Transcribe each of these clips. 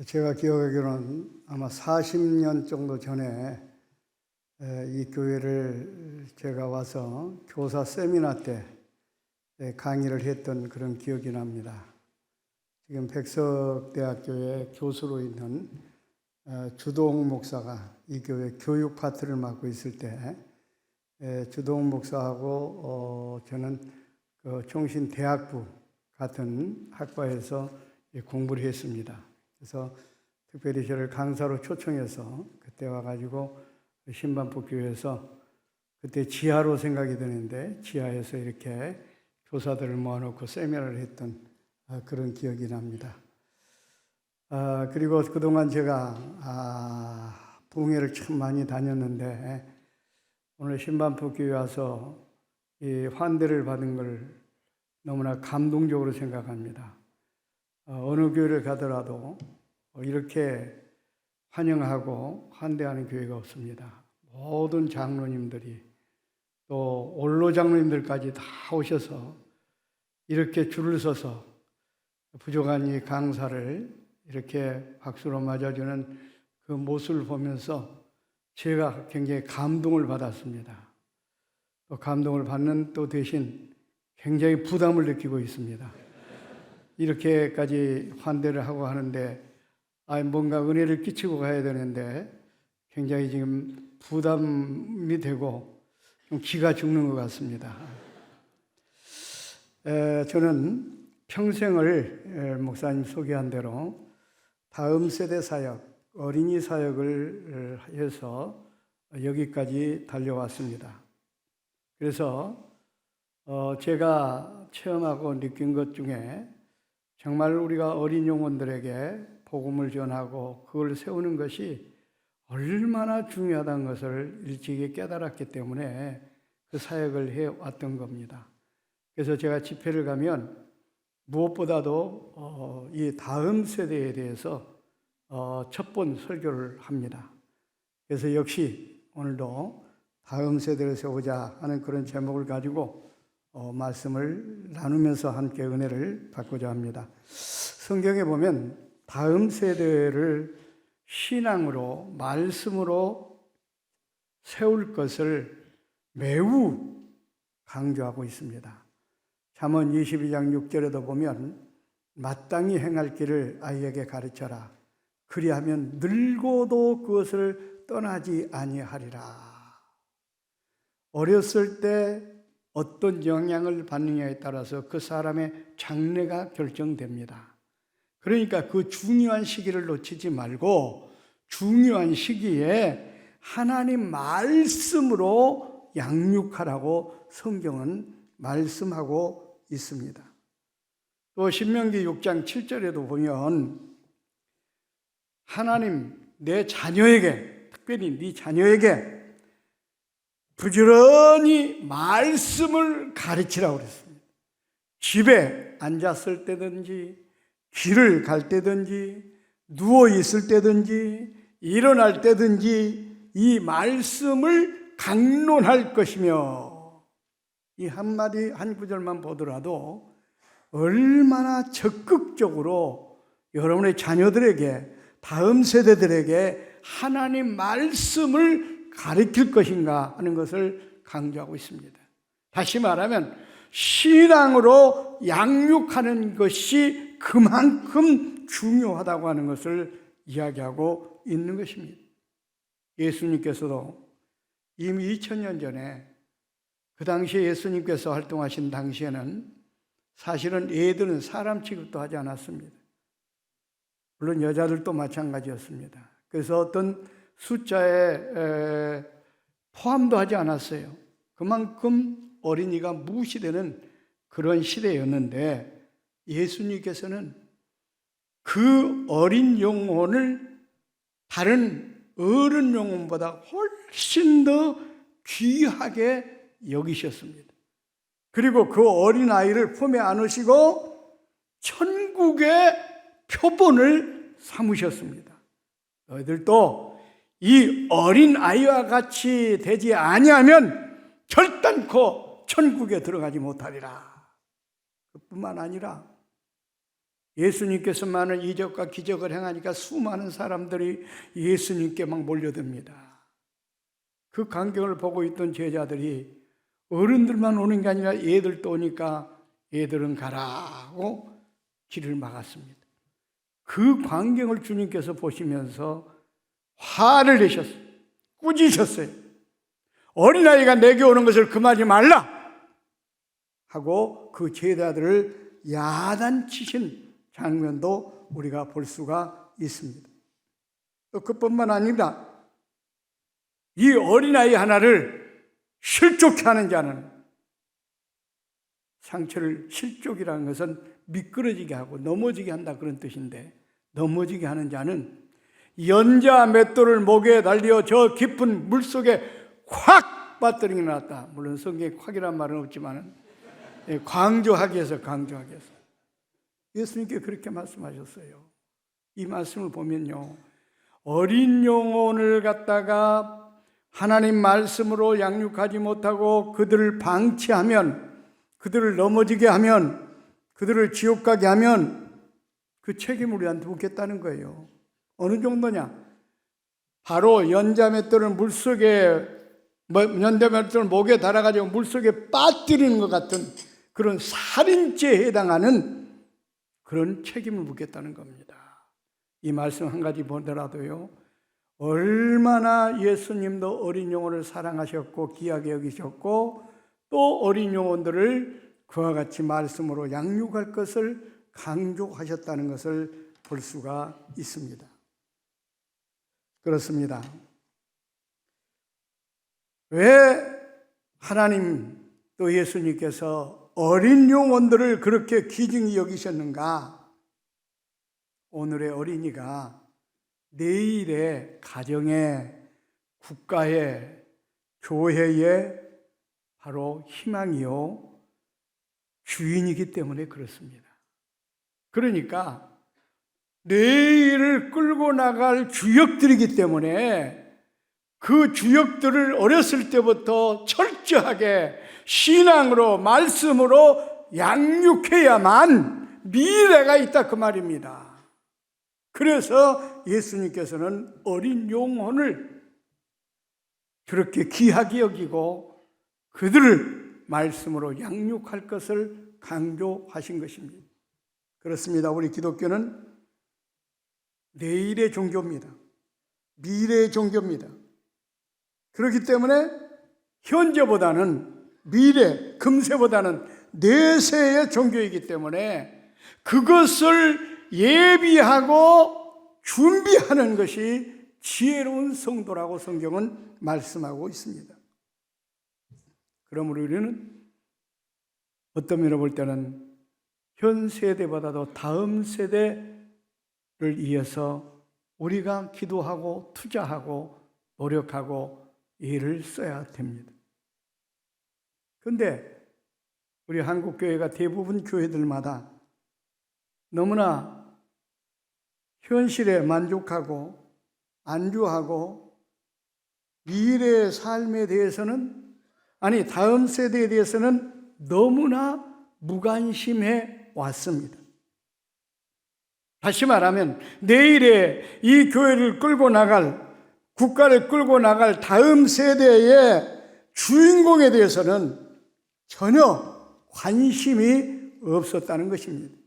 제가 기억하기로는 아마 40년 정도 전에 이 교회를 제가 와서 교사 세미나 때 강의를 했던 그런 기억이 납니다. 지금 백석대학교의 교수로 있는 주동 목사가 이 교회 교육 파트를 맡고 있을 때 주동 목사하고 저는 그 총신대학부 같은 학과에서 공부를 했습니다. 그래서 특별히 저를 강사로 초청해서 그때 와가지고 신반포교회에서 그때 지하로 생각이 드는데 지하에서 이렇게 교사들을 모아놓고 세미나를 했던 그런 기억이 납니다. 그리고 그동안 제가 부흥회를 참 많이 다녔는데 오늘 신반포교회 와서 이 환대를 받은 걸 너무나 감동적으로 생각합니다. 어느 교회를 가더라도 이렇게 환영하고 환대하는 교회가 없습니다. 모든 장로님들이 또 원로 장로님들까지 다 오셔서 이렇게 줄을 서서 부족한 이 강사를 이렇게 박수로 맞아주는 그 모습을 보면서 제가 굉장히 감동을 받았습니다. 또 감동을 받는 또 대신 굉장히 부담을 느끼고 있습니다. 이렇게까지 환대를 하고 하는데 뭔가 은혜를 끼치고 가야 되는데 굉장히 지금 부담이 되고 좀 기가 죽는 것 같습니다. 저는 평생을 목사님 소개한 대로 다음 세대 사역, 어린이 사역을 해서 여기까지 달려왔습니다. 그래서 제가 체험하고 느낀 것 중에 정말 우리가 어린 영혼들에게 복음을 전하고 그걸 세우는 것이 얼마나 중요하다는 것을 일찍이 깨달았기 때문에 그 사역을 해왔던 겁니다. 그래서 제가 집회를 가면 무엇보다도 이 다음 세대에 대해서 첫 번 설교를 합니다. 그래서 역시 오늘도 다음 세대를 세우자 하는 그런 제목을 가지고 말씀을 나누면서 함께 은혜를 받고자 합니다. 성경에 보면 다음 세대를 신앙으로, 말씀으로 세울 것을 매우 강조하고 있습니다. 잠언 22장 6절에도 보면 마땅히 행할 길을 아이에게 가르쳐라. 그리하면 늙어도 그것을 떠나지 아니하리라. 어렸을 때 어떤 영향을 받느냐에 따라서 그 사람의 장래가 결정됩니다. 그러니까 그 중요한 시기를 놓치지 말고 중요한 시기에 하나님 말씀으로 양육하라고 성경은 말씀하고 있습니다. 또 신명기 6장 7절에도 보면 하나님 내 자녀에게, 특별히 네 자녀에게 부지런히 말씀을 가르치라고 그랬습니다. 집에 앉았을 때든지 길을 갈 때든지 누워 있을 때든지 일어날 때든지 이 말씀을 강론할 것이며, 이 한마디 한 구절만 보더라도 얼마나 적극적으로 여러분의 자녀들에게, 다음 세대들에게 하나님 말씀을 가르칠 것인가 하는 것을 강조하고 있습니다. 다시 말하면 신앙으로 양육하는 것이 그만큼 중요하다고 하는 것을 이야기하고 있는 것입니다. 예수님께서도 이미 2000년 전에 그 당시에 예수님께서 활동하신 당시에는 사실은 애들은 사람 취급도 하지 않았습니다. 물론 여자들도 마찬가지였습니다. 그래서 어떤 숫자에 포함도 하지 않았어요. 그만큼 어린이가 무시되는 그런 시대였는데 예수님께서는 그 어린 영혼을 다른 어른 영혼보다 훨씬 더 귀하게 여기셨습니다. 그리고 그 어린아이를 품에 안으시고 천국의 표본을 삼으셨습니다. 너희들도 이 어린아이와 같이 되지 아니하면 결단코 천국에 들어가지 못하리라. 그뿐만 아니라 예수님께서 많은 이적과 기적을 행하니까 수많은 사람들이 예수님께 막 몰려듭니다. 그 광경을 보고 있던 제자들이 어른들만 오는 게 아니라 애들도 오니까 애들은 가라고 길을 막았습니다. 그 광경을 주님께서 보시면서 화를 내셨어요. 꾸짖으셨어요. 어린아이가 내게 오는 것을 금하지 말라 하고 그 제자들을 야단치신 장면도 우리가 볼 수가 있습니다. 또 그뿐만 아니라 이 어린아이 하나를 실족케 하는 자는, 상처를 실족이라는 것은 미끄러지게 하고 넘어지게 한다 그런 뜻인데, 넘어지게 하는 자는 연자 맷돌을 목에 달려 저 깊은 물속에 확 빠뜨리게 놨다. 물론 성경에 콱이란 말은 없지만 강조하기 위해서. 예수님께 그렇게 말씀하셨어요. 이 말씀을 보면요, 어린 영혼을 갖다가 하나님 말씀으로 양육하지 못하고 그들을 방치하면, 그들을 넘어지게 하면, 그들을 지옥 가게 하면 그 책임을 우리한테 묻겠다는 거예요. 어느 정도냐? 바로 연자맷돌을 연자맷돌을 목에 달아가지고 물속에 빠뜨리는 것 같은 그런 살인죄에 해당하는 그런 책임을 묻겠다는 겁니다. 이 말씀 한 가지 보더라도요, 얼마나 예수님도 어린 영혼을 사랑하셨고 귀하게 여기셨고 또 어린 영혼들을 그와 같이 말씀으로 양육할 것을 강조하셨다는 것을 볼 수가 있습니다. 그렇습니다. 왜 하나님 또 예수님께서 어린 영혼들을 그렇게 귀중히 여기셨는가? 오늘의 어린이가 내일의 가정에, 국가에, 교회에 바로 희망이요 주인이기 때문에 그렇습니다. 그러니까 내일을 끌고 나갈 주역들이기 때문에 그 주역들을 어렸을 때부터 철저하게 신앙으로, 말씀으로 양육해야만 미래가 있다 그 말입니다. 그래서 예수님께서는 어린 영혼을 그렇게 귀하게 여기고 그들을 말씀으로 양육할 것을 강조하신 것입니다. 그렇습니다. 우리 기독교는 내일의 종교입니다. 미래의 종교입니다. 그렇기 때문에 현재보다는 미래, 금세보다는 내세의 종교이기 때문에 그것을 예비하고 준비하는 것이 지혜로운 성도라고 성경은 말씀하고 있습니다. 그러므로 우리는 어떤 면을 볼 때는 현 세대보다도 다음 세대를 위해서 우리가 기도하고 투자하고 노력하고 애를 써야 됩니다. 그런데 우리 한국교회가 대부분 교회들마다 너무나 현실에 만족하고 안주하고 미래의 삶에 대해서는, 아니 다음 세대에 대해서는 너무나 무관심해 왔습니다. 다시 말하면 내일에 이 교회를 끌고 나갈, 국가를 끌고 나갈 다음 세대의 주인공에 대해서는 전혀 관심이 없었다는 것입니다.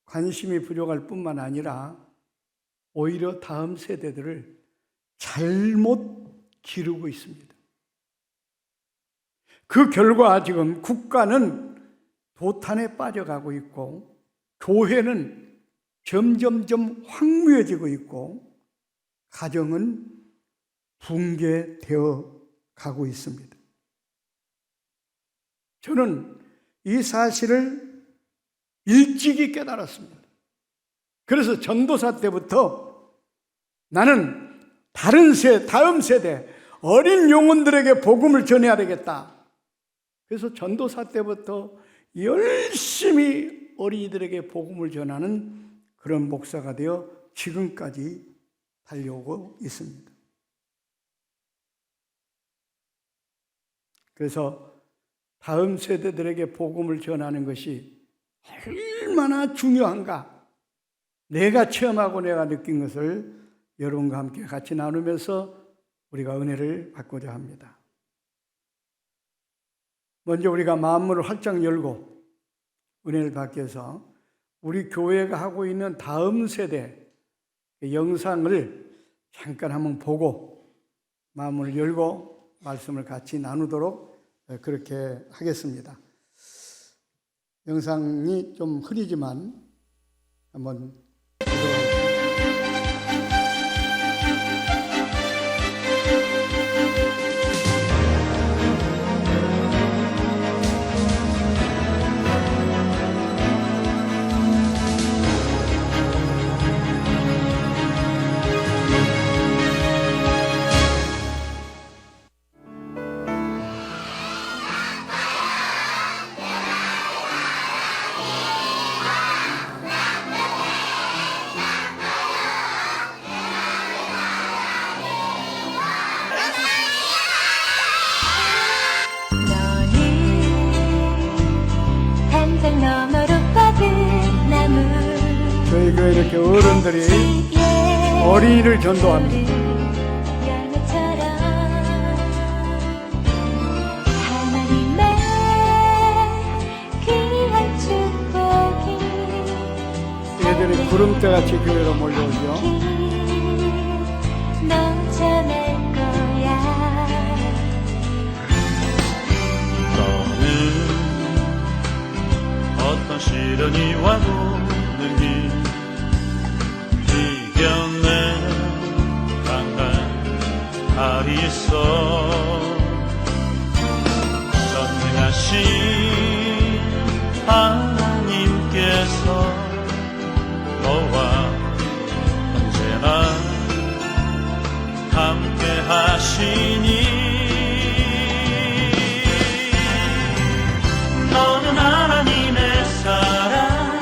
관심이 부족할 뿐만 아니라 오히려 다음 세대들을 잘못 기르고 있습니다. 그 결과 지금 국가는 도탄에 빠져가고 있고 교회는 점점점 황무해지고 있고 가정은 붕괴되어 가고 있습니다. 저는 이 사실을 일찍이 깨달았습니다. 그래서 전도사 때부터 나는 다음 세대 어린 영혼들에게 복음을 전해야 되겠다. 그래서 전도사 때부터 열심히 어린이들에게 복음을 전하는 그런 목사가 되어 지금까지 달려오고 있습니다. 그래서 다음 세대들에게 복음을 전하는 것이 얼마나 중요한가, 내가 체험하고 내가 느낀 것을 여러분과 함께 같이 나누면서 우리가 은혜를 받고자 합니다. 먼저 우리가 마음문을 활짝 열고 은혜를 받기 위해서 우리 교회가 하고 있는 다음 세대 영상을 잠깐 한번 보고 마음문을 열고 말씀을 같이 나누도록 그렇게 하겠습니다. 영상이 좀 흐리지만 한번 보도록 하겠습니다. 저희 교회 이렇게 어른들이 어린이를 전도합니다. 애들이 구름대같이 교회로 몰려오죠. 어떤 시련이 와도 늘 이겨내 강한 알이 있어. 전능하신 하나님께서 너와 언제나 함께 하시니 너는 하나님의 사랑,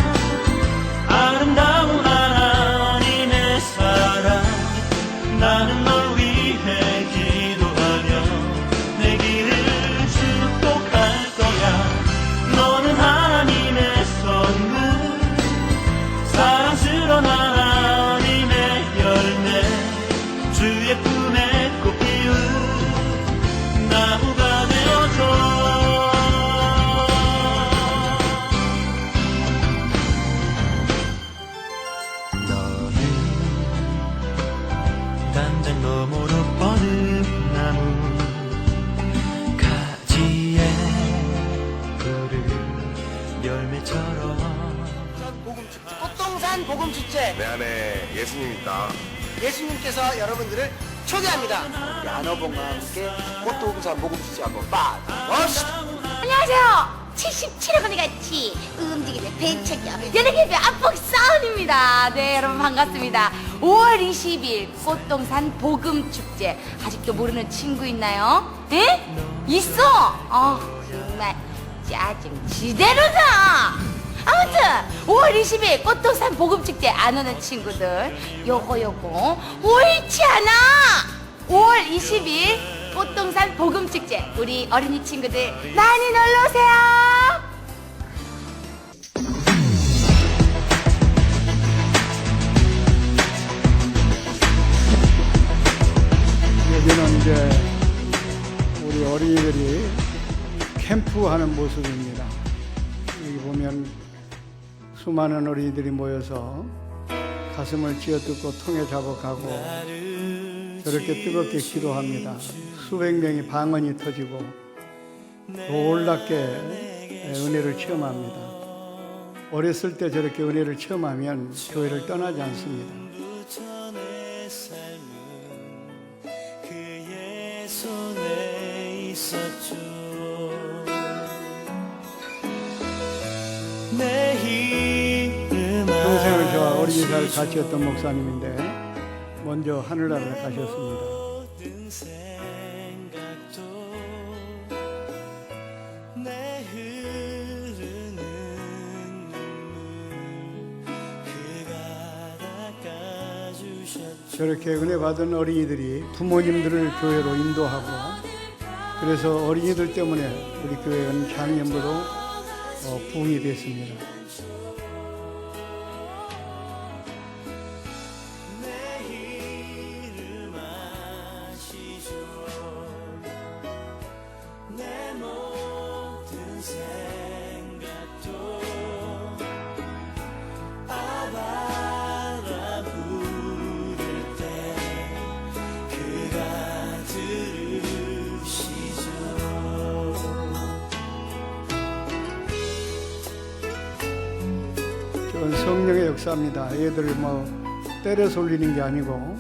아름다운 하나님의 사랑. 나는 널 위해 기도하며 내 길을 축복할 거야. 너는 하나님의 선물, 사랑스러운 하나님의 열매, 주의 품에 꽃 피운 나무가 되어줘. 단장 너머로 뻗은 나무 가지에 푸른 열매처럼. 복음축제, 꽃동산 복음축제. 내 안에 예수님 있다. 예수님께서 여러분들을 초대합니다. 우리 안어봉과 함께 꽃동산 복음축제 한번 빠져봅시다. 안녕하세요. 77호건이 같이 움직이는 배척이요. 연예계배 압복사운입니다. 네, 여러분 반갑습니다. 5월 20일 꽃동산 복음축제. 아직도 모르는 친구 있나요? 에? 있어? 정말 짜증 지대로다. 아무튼 5월 20일 꽃동산 복음축제 안 오는 친구들 요거 옳지 않아. 5월 20일 꽃동산 복음축제 우리 어린이 친구들 많이 놀러오세요. 여기는 이제 우리 어린이들이 캠프하는 모습입니다. 여기 보면 수많은 어린이들이 모여서 가슴을 쥐어뜯고 통에 잡아가고 저렇게 뜨겁게 기도합니다. 수백 명이 방언이 터지고 놀랍게 은혜를 체험합니다. 어렸을 때 저렇게 은혜를 체험하면 교회를 떠나지 않습니다. 그의 손에 있었죠. 내 이름 평생을 저와 어린이사를 같이 했던 목사님인데 먼저 하늘나라를 가셨습니다. 모든 생각도 내 흐르는 눈물 그가 닦아주셨죠. 저렇게 은혜 받은 어린이들이 부모님들을 교회로 인도하고 그래서 어린이들 때문에 우리 교회는 작년부로 부흥이 됐습니다. 내 이름 아시죠 내 모든 생각도 아바라 부를 때 그가 들으시죠 저건 성령의 역사입니다. 애들을 때려 솔리는 게 아니고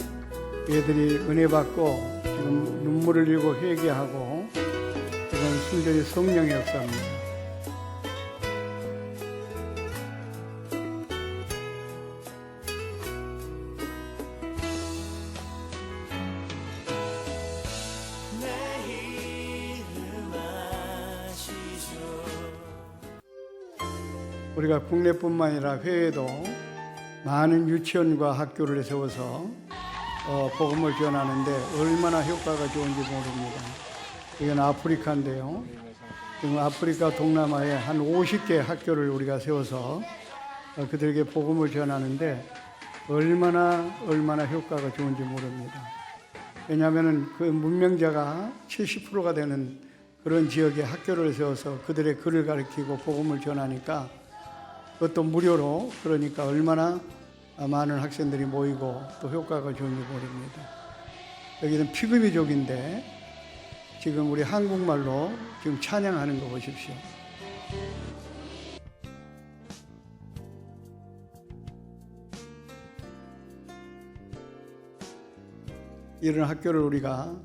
애들이 은혜 받고 지금 눈물을 흘리고 회개하고 이건 순전히 성령의 역사입니다. 내 이름 아시죠 우리가 국내뿐만 아니라 해외도 많은 유치원과 학교를 세워서 복음을 전하는데 얼마나 효과가 좋은지 모릅니다. 이건 아프리카인데요. 지금 아프리카 동남아에 한 50개 학교를 우리가 세워서 그들에게 복음을 전하는데 얼마나 효과가 좋은지 모릅니다. 왜냐하면 그 문명자가 70%가 되는 그런 지역에 학교를 세워서 그들의 글을 가르치고 복음을 전하니까 그것도 무료로, 그러니까 얼마나 많은 학생들이 모이고 또 효과가 좋은지 모릅니다. 여기는 피그미족인데 지금 우리 한국말로 지금 찬양하는 거 보십시오. 이런 학교를 우리가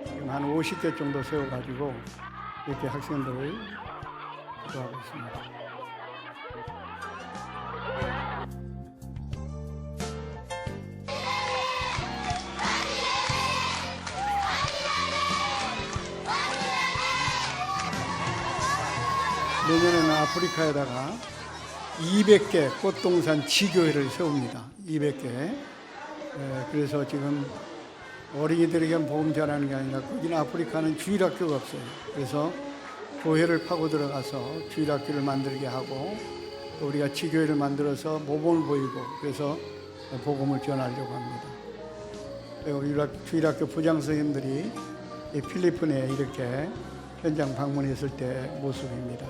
지금 한 50개 정도 세워가지고 이렇게 학생들을 기도하고 있습니다. 내년에는 아프리카에다가 200개 꽃동산 지교회를 세웁니다. 200개. 그래서 지금 어린이들에게 복음 전하는 게 아니라 거기는 아프리카는 주일학교가 없어요. 그래서 교회를 파고 들어가서 주일학교를 만들게 하고 또 우리가 지교회를 만들어서 모범을 보이고 그래서 복음을 전하려고 합니다. 우리 주일학교 부장 선생님들이 이 필리핀에 이렇게 현장 방문했을 때 모습입니다.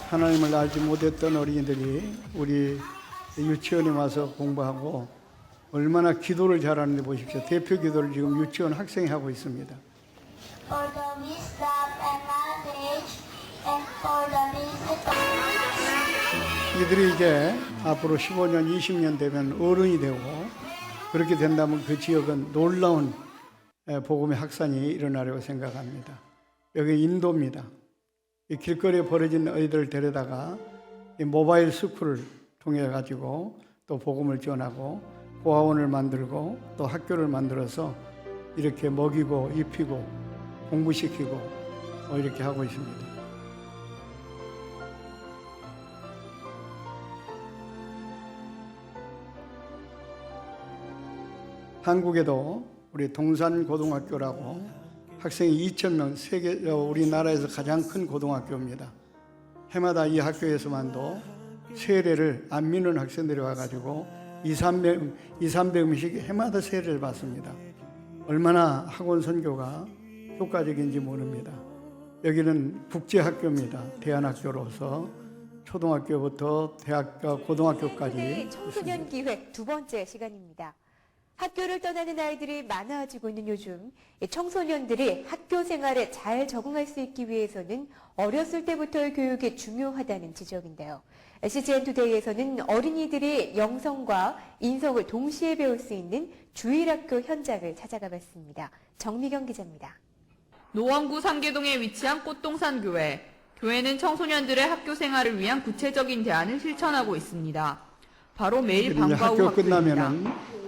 하나님을 알지 못했던 어린이들이 우리 유치원에 와서 공부하고 얼마나 기도를 잘하는지 보십시오. 대표 기도를 지금 유치원 학생이 하고 있습니다. For the wisdom and knowledge, and for the wisdom. 이들이 이제 앞으로 15년, 20년 되면 어른이 되고 그렇게 된다면 그 지역은 놀라운 복음의 확산이 일어나려고 생각합니다. 여기 인도입니다. 이 길거리에 버려진 아이들을 데려다가 이 모바일 스쿨을 통해 가지고 또 복음을 전하고 고아원을 만들고 또 학교를 만들어서 이렇게 먹이고 입히고 공부시키고 이렇게 하고 있습니다. 한국에도 우리 동산고등학교라고 학생이 2,000명, 우리나라에서 가장 큰 고등학교입니다. 해마다 이 학교에서만도 세례를 안 믿는 학생들이 와가지고 200~300명씩 해마다 세례를 받습니다. 얼마나 학원 선교가 효과적인지 모릅니다. 여기는 국제학교입니다. 대안학교로서 초등학교부터 대학교, 고등학교까지 청소년 기획 두 번째 시간입니다. 학교를 떠나는 아이들이 많아지고 있는 요즘 청소년들이 학교 생활에 잘 적응할 수 있기 위해서는 어렸을 때부터의 교육이 중요하다는 지적인데요. CGN 투데이에서는 어린이들이 영성과 인성을 동시에 배울 수 있는 주일학교 현장을 찾아가 봤습니다. 정미경 기자입니다. 노원구 상계동에 위치한 꽃동산 교회. 교회는 청소년들의 학교 생활을 위한 구체적인 대안을 실천하고 있습니다. 바로 매일 방과 후 학교 학교입니다. 끝나면은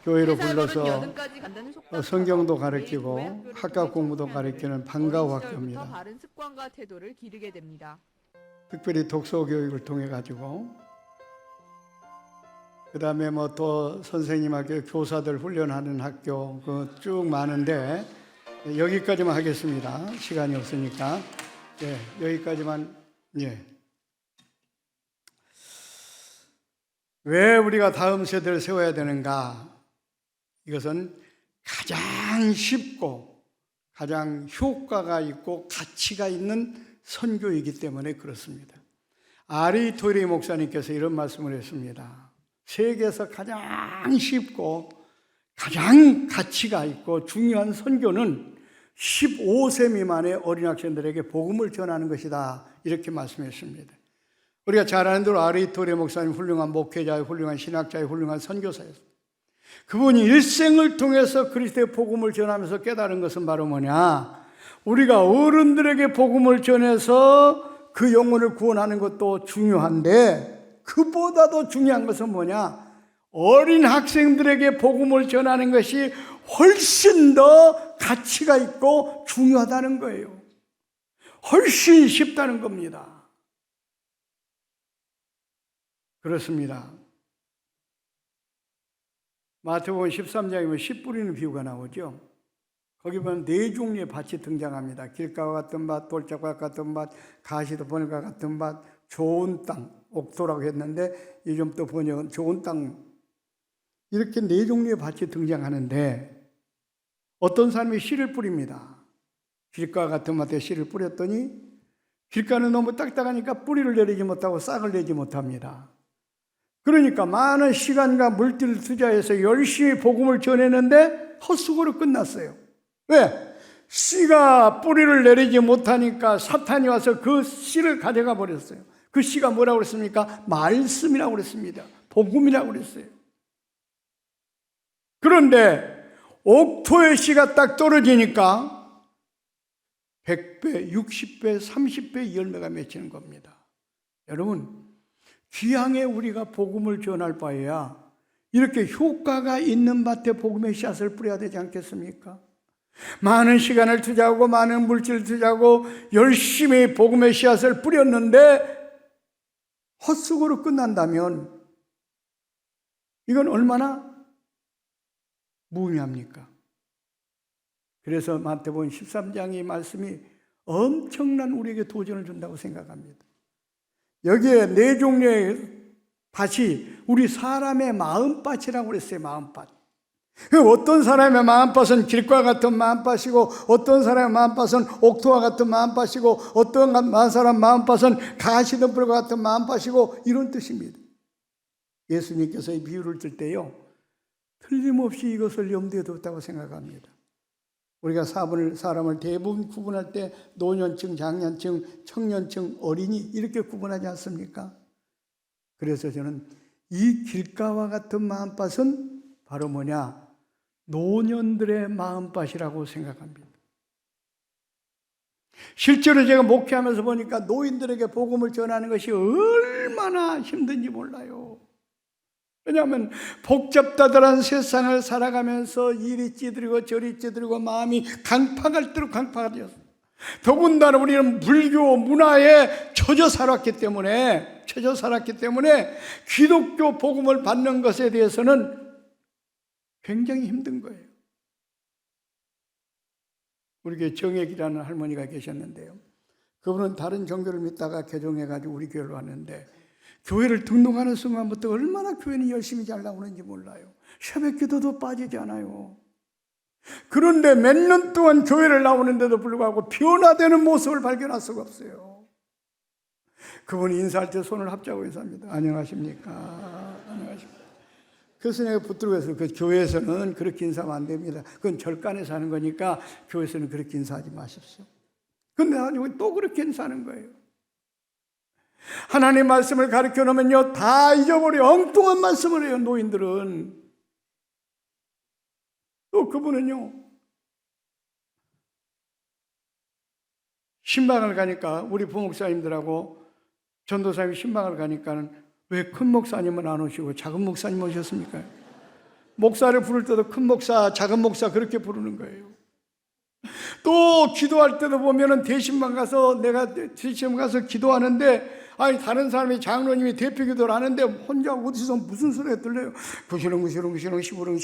교회로 회사 불러서 알바는 여든까지 간다는 속담. 성경도 매일 가르치고 교회 학교를 학과 통해 공부도 청소년들은 가르치는 방과후 어린 시절부터 학교입니다. 바른 습관과 태도를 기르게 됩니다. 특별히 독서 교육을 통해 가지고 그다음에 뭐 또 선생님학교 교사들 훈련하는 학교 그 쭉 많은데 여기까지만 하겠습니다. 시간이 없으니까 여기까지만. 왜 우리가 다음 세대를 세워야 되는가? 이것은 가장 쉽고 가장 효과가 있고 가치가 있는 선교이기 때문에 그렇습니다. 아리 토리 목사님께서 이런 말씀을 했습니다. 세계에서 가장 쉽고 가장 가치가 있고 중요한 선교는 15세 미만의 어린 학생들에게 복음을 전하는 것이다. 이렇게 말씀했습니다. 우리가 잘 아는 대로 아리 토리 목사님 훌륭한 목회자의 훌륭한 신학자의 훌륭한 선교사였습니다. 그분이 일생을 통해서 그리스도의 복음을 전하면서 깨달은 것은 바로 뭐냐? 우리가 어른들에게 복음을 전해서 그 영혼을 구원하는 것도 중요한데 그보다도 중요한 것은 뭐냐? 어린 학생들에게 복음을 전하는 것이 훨씬 더 가치가 있고 중요하다는 거예요. 훨씬 쉽다는 겁니다. 그렇습니다. 마태복음 13장에 보면 씨 뿌리는 비유가 나오죠. 거기 보면 네 종류의 밭이 등장합니다. 길가와 같은 밭, 돌짝과 같은 밭, 가시도 보늘과 같은 밭, 좋은 땅, 옥토라고 했는데 요즘 또 번역은 좋은 땅. 이렇게 네 종류의 밭이 등장하는데 어떤 사람이 씨를 뿌립니다. 길가와 같은 밭에 씨를 뿌렸더니 길가는 너무 딱딱하니까 뿌리를 내리지 못하고 싹을 내지 못합니다. 그러니까 많은 시간과 물질을 투자해서 열심히 복음을 전했는데 헛수고로 끝났어요. 왜? 씨가 뿌리를 내리지 못하니까 사탄이 와서 그 씨를 가져가 버렸어요. 그 씨가 뭐라고 그랬습니까? 말씀이라고 그랬습니다. 복음이라고 그랬어요. 그런데 옥토의 씨가 딱 떨어지니까 100배, 60배, 30배 열매가 맺히는 겁니다. 여러분, 귀향에 우리가 복음을 전할 바에야 이렇게 효과가 있는 밭에 복음의 씨앗을 뿌려야 되지 않겠습니까? 많은 시간을 투자하고 많은 물질을 투자하고 열심히 복음의 씨앗을 뿌렸는데 헛수고로 끝난다면 이건 얼마나 무의미합니까? 그래서 마태복음 13장의 말씀이 엄청난 우리에게 도전을 준다고 생각합니다. 여기에 네 종류의 밭이 우리 사람의 마음밭이라고 그랬어요. 마음밭. 어떤 사람의 마음밭은 길과 같은 마음밭이고 어떤 사람의 마음밭은 옥토와 같은 마음밭이고 어떤 사람 마음밭은 가시덤불과 같은 마음밭이고 이런 뜻입니다. 예수님께서 이 비유를 들 때요 틀림없이 이것을 염두에 뒀다고 생각합니다. 우리가 사람을 대부분 구분할 때 노년층, 장년층, 청년층, 어린이 이렇게 구분하지 않습니까? 그래서 저는 이 길가와 같은 마음밭은 바로 뭐냐? 노년들의 마음밭이라고 생각합니다. 실제로 제가 목회하면서 보니까 노인들에게 복음을 전하는 것이 얼마나 힘든지 몰라요. 왜냐하면 복잡다들한 세상을 살아가면서 이리 찌들고 저리 찌들고 마음이 강팍할 대로 강팍이 되었어요. 더군다나 우리는 불교 문화에 처져 살았기 때문에 기독교 복음을 받는 것에 대해서는 굉장히 힘든 거예요. 우리 교회 정액이라는 할머니가 계셨는데요. 그분은 다른 종교를 믿다가 개종해가지고 우리 교회로 왔는데 교회를 등록하는 순간부터 얼마나 교회는 열심히 잘 나오는지 몰라요. 새벽 기도도 빠지지 않아요. 그런데 몇 년 동안 교회를 나오는데도 불구하고 변화되는 모습을 발견할 수가 없어요. 그분이 인사할 때 손을 합자고 인사합니다. 안녕하십니까? 안녕하십니까? 그래서 내가 붙들고 해서 그 교회에서는 그렇게 인사하면 안 됩니다. 그건 절간에서 하는 거니까 교회에서는 그렇게 인사하지 마십시오. 근데 나중에 또 그렇게 인사하는 거예요. 하나님 말씀을 가르쳐 놓으면요 다 잊어버려. 엉뚱한 말씀을 해요. 노인들은. 또 그분은요 신방을 가니까 우리 부목사님들하고 전도사님이 신방을 가니까는 왜 큰 목사님은 안 오시고 작은 목사님 오셨습니까? 목사를 부를 때도 큰 목사, 작은 목사 그렇게 부르는 거예요. 또 기도할 때도 보면은 대신만 가서 내가 대신 가서 기도하는데 아니 다른 사람이 장로님이 대표 기도를 하는데 혼자 어디서 무슨 소리가 들려요. 구시렁구시렁 시부렁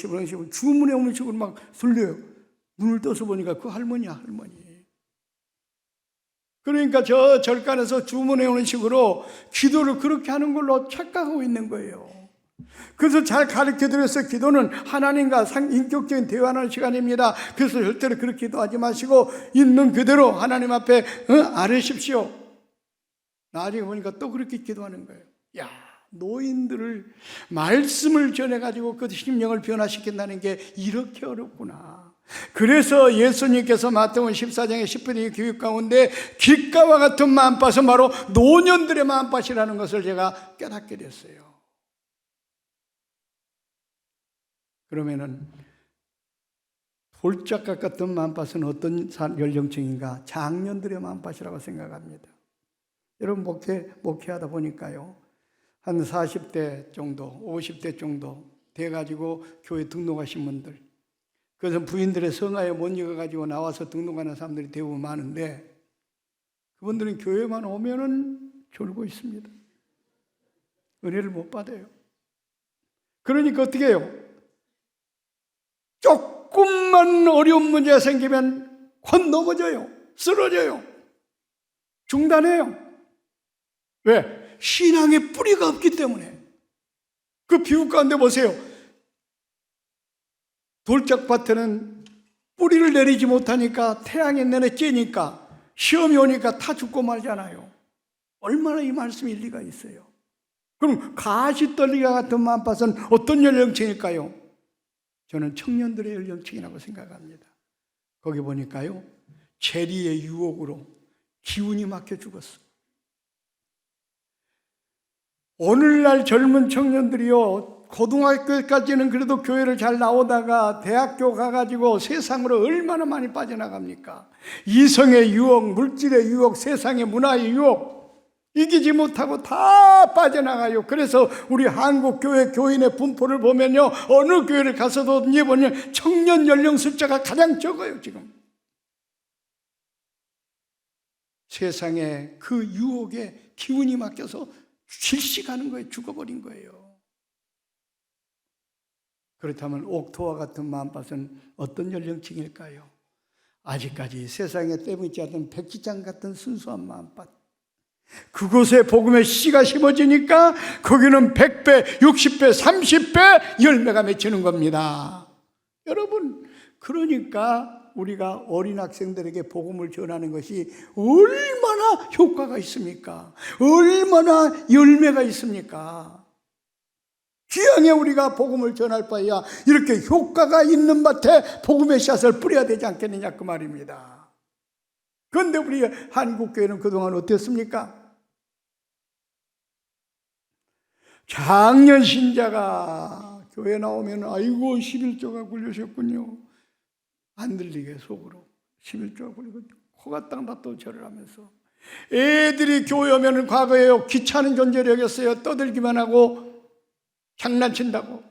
주문에 오는 식으로 막 들려요. 눈을 떠서 보니까 그 할머니야, 할머니. 그러니까 저 절간에서 주문해 오는 식으로 기도를 그렇게 하는 걸로 착각하고 있는 거예요. 그래서 잘 가르쳐드려서 기도는 하나님과 인격적인 대화하는 시간입니다. 그래서 절대로 그렇게 기도하지 마시고 있는 그대로 하나님 앞에 아뢰십시오. 나중에 보니까 또 그렇게 기도하는 거예요. 야, 노인들을 말씀을 전해가지고 그 심령을 변화시킨다는 게 이렇게 어렵구나. 그래서 예수님께서 마태복음 14장의 10분의 교육 가운데 길가와 같은 마음밭은 바로 노년들의 마음밭이라는 것을 제가 깨닫게 됐어요. 그러면은 돌짝각 같은 마음밭은 어떤 연령층인가? 장년들의 마음밭이라고 생각합니다. 여러분 목회하다 보니까요, 한 40대 정도, 50대 정도 돼가지고 교회 등록하신 분들, 그래서 부인들의 성화에 못 읽어가지고 나와서 등록하는 사람들이 대부분 많은데 그분들은 교회만 오면은 졸고 있습니다. 은혜를 못 받아요. 그러니까 어떻게 해요? 조금만 어려운 문제가 생기면 확 넘어져요. 쓰러져요. 중단해요. 왜? 신앙의 뿌리가 없기 때문에. 그 비유 가운데 보세요. 돌짝밭에는 뿌리를 내리지 못하니까 태양이 내내 쬐니까 시험이 오니까 다 죽고 말잖아요. 얼마나 이 말씀이 일리가 있어요. 그럼 가시떨리가 같은 마음밭은 어떤 연령층일까요? 저는 청년들의 연령층이라고 생각합니다. 거기 보니까요, 재리의 유혹으로 기운이 막혀 죽었어. 오늘날 젊은 청년들이요, 고등학교까지는 그래도 교회를 잘 나오다가 대학교 가가지고 세상으로 얼마나 많이 빠져나갑니까? 이성의 유혹, 물질의 유혹, 세상의 문화의 유혹, 이기지 못하고 다 빠져나가요. 그래서 우리 한국 교회 교인의 분포를 보면요, 어느 교회를 가서도 보면 청년 연령 숫자가 가장 적어요. 지금 세상에 그 유혹에 기운이 막혀서 질식하는 거예요. 죽어버린 거예요. 그렇다면 옥토와 같은 마음밭은 어떤 연령층일까요? 아직까지 세상에 때묻지 않던 백지장 같은 순수한 마음밭, 그곳에 복음의 씨가 심어지니까 거기는 100배, 60배, 30배 열매가 맺히는 겁니다. 여러분, 그러니까 우리가 어린 학생들에게 복음을 전하는 것이 얼마나 효과가 있습니까? 얼마나 열매가 있습니까? 귀하게 우리가 복음을 전할 바에야 이렇게 효과가 있는 밭에 복음의 씨앗을 뿌려야 되지 않겠느냐 그 말입니다. 그런데 우리 한국교회는 그동안 어땠습니까? 작년 신자가 교회 나오면 아이고 11조가 굴려셨군요. 안 들리게 속으로 11조가 굴리고 코가 땅다 또 절을 하면서 애들이 교회 오면 과거에요 귀찮은 존재를 여겼어요. 떠들기만 하고 장난친다고.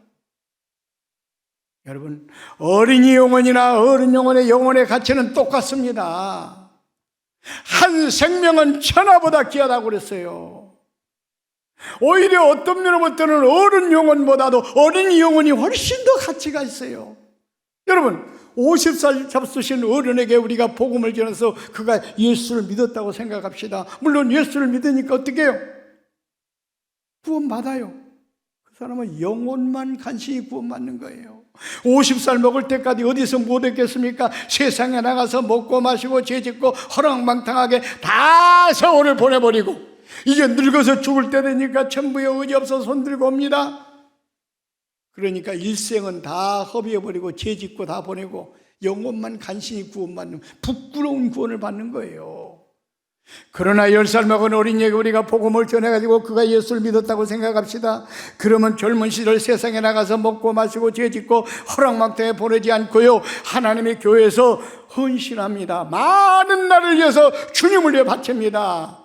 여러분, 어린이 영혼이나 어른 영혼의 영혼의 가치는 똑같습니다. 한 생명은 천하보다 귀하다고 그랬어요. 오히려 어떤 면으로부터는 어른 영혼보다도 어린이 영혼이 훨씬 더 가치가 있어요. 여러분, 50살 잡수신 어른에게 우리가 복음을 전해서 그가 예수를 믿었다고 생각합시다. 물론 예수를 믿으니까 어떻게 해요? 구원받아요. 그 사람은 영혼만 간신히 구원받는 거예요. 50살 먹을 때까지 어디서 못 했겠습니까? 세상에 나가서 먹고 마시고 죄짓고 허랑방탕하게 다 세월을 보내버리고 이제 늙어서 죽을 때 되니까 천부에 의지 없어서 손들고 옵니다. 그러니까 일생은 다 허비해버리고 죄짓고 다 보내고 영혼만 간신히 구원받는 부끄러운 구원을 받는 거예요. 그러나 10살 먹은 어린이에게 우리가 복음을 전해가지고 그가 예수를 믿었다고 생각합시다. 그러면 젊은 시절 세상에 나가서 먹고 마시고 죄짓고 허랑망탕에 보내지 않고요, 하나님의 교회에서 헌신합니다. 많은 날을 위해서 주님을 위해 바칩니다.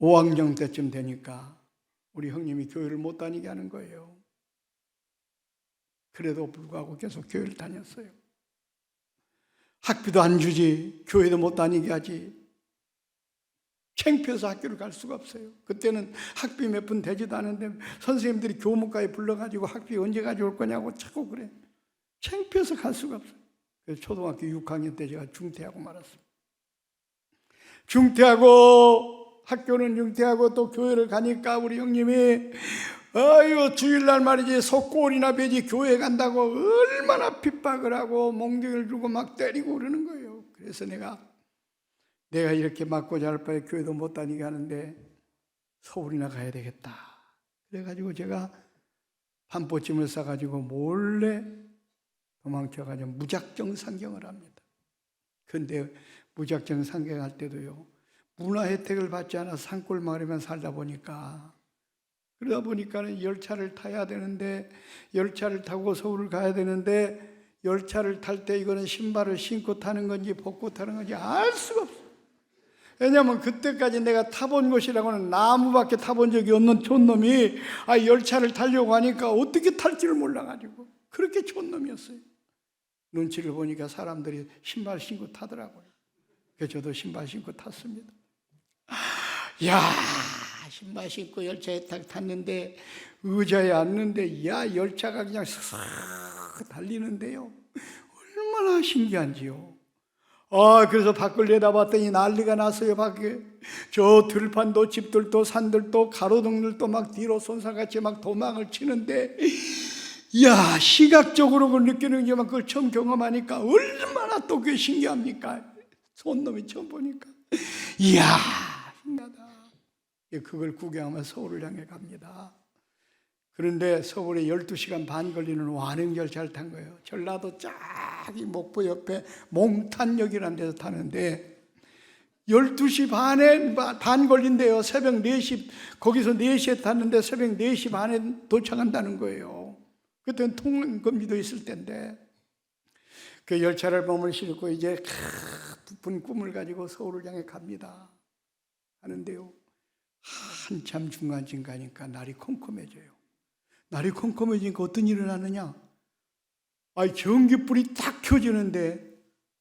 5학년 때쯤 되니까 우리 형님이 교회를 못 다니게 하는 거예요. 그래도 불구하고 계속 교회를 다녔어요. 학비도 안 주지, 교회도 못 다니게 하지. 창피해서 학교를 갈 수가 없어요. 그때는 학비 몇 푼 되지도 않은데 선생님들이 교무과에 불러가지고 학비 언제 가져올 거냐고 자꾸 그래. 창피해서 갈 수가 없어요. 그래서 초등학교 6학년 때 제가 중퇴하고 말았습니다. 중퇴하고 학교는 중퇴하고 또 교회를 가니까 우리 형님이 아유 주일날 말이지 속골이나 배지 교회 간다고 얼마나 핍박을 하고 몽둥이를 주고 막 때리고 그러는 거예요. 그래서 내가 이렇게 맞고 자랄 바에 교회도 못 다니게 하는데 서울이나 가야 되겠다. 그래가지고 제가 반포찜을 싸가지고 몰래 도망쳐가지고 무작정 상경을 합니다. 그런데 무작정 상경할 때도요, 문화 혜택을 받지 않아서 산골 마을에만 살다 보니까 그러다 보니까는 열차를 타야 되는데 열차를 타고 서울을 가야 되는데 열차를 탈 때 이거는 신발을 신고 타는 건지 벗고 타는 건지 알 수가 없어요. 왜냐하면 그때까지 내가 타본 곳이라고는 나무밖에 타본 적이 없는 촌놈이 열차를 타려고 하니까 어떻게 탈지를 몰라가지고 그렇게 촌놈이었어요. 눈치를 보니까 사람들이 신발 신고 타더라고요. 그래서 저도 신발 신고 탔습니다. 야, 신발 신고 열차에 딱 탔는데 의자에 앉는데 열차가 그냥 싹 달리는데요. 얼마나 신기한지요. 그래서 밖을 내다봤더니 난리가 났어요. 밖에 저 들판도 집들도 산들도 가로등들도 막 뒤로 손살같이 막 도망을 치는데 이야, 시각적으로 그걸 느끼는 게 막 그걸 처음 경험하니까 얼마나 또 그게 신기합니까? 손놈이 처음 보니까 이야, 신기하다. 그걸 구경하며 서울을 향해 갑니다. 그런데 서울에 12시간 반 걸리는 완행열차를 탄 거예요. 전라도 쫙이 목포 옆에 몽탄역이라는 데서 타는데 12시 반 걸린대요. 새벽 4시, 거기서 4시에 탔는데 새벽 4시 반에 도착한다는 거예요. 그때는 통행금지도 있을 때인데 그 열차를 몸을 싣고 이제 부푼 꿈을 가지고 서울을 향해 갑니다. 하는데요, 한참 중간쯤 가니까 날이 컴컴해져요. 날이 컴컴해지니까 어떤 일이 나느냐? 전기불이 딱 켜지는데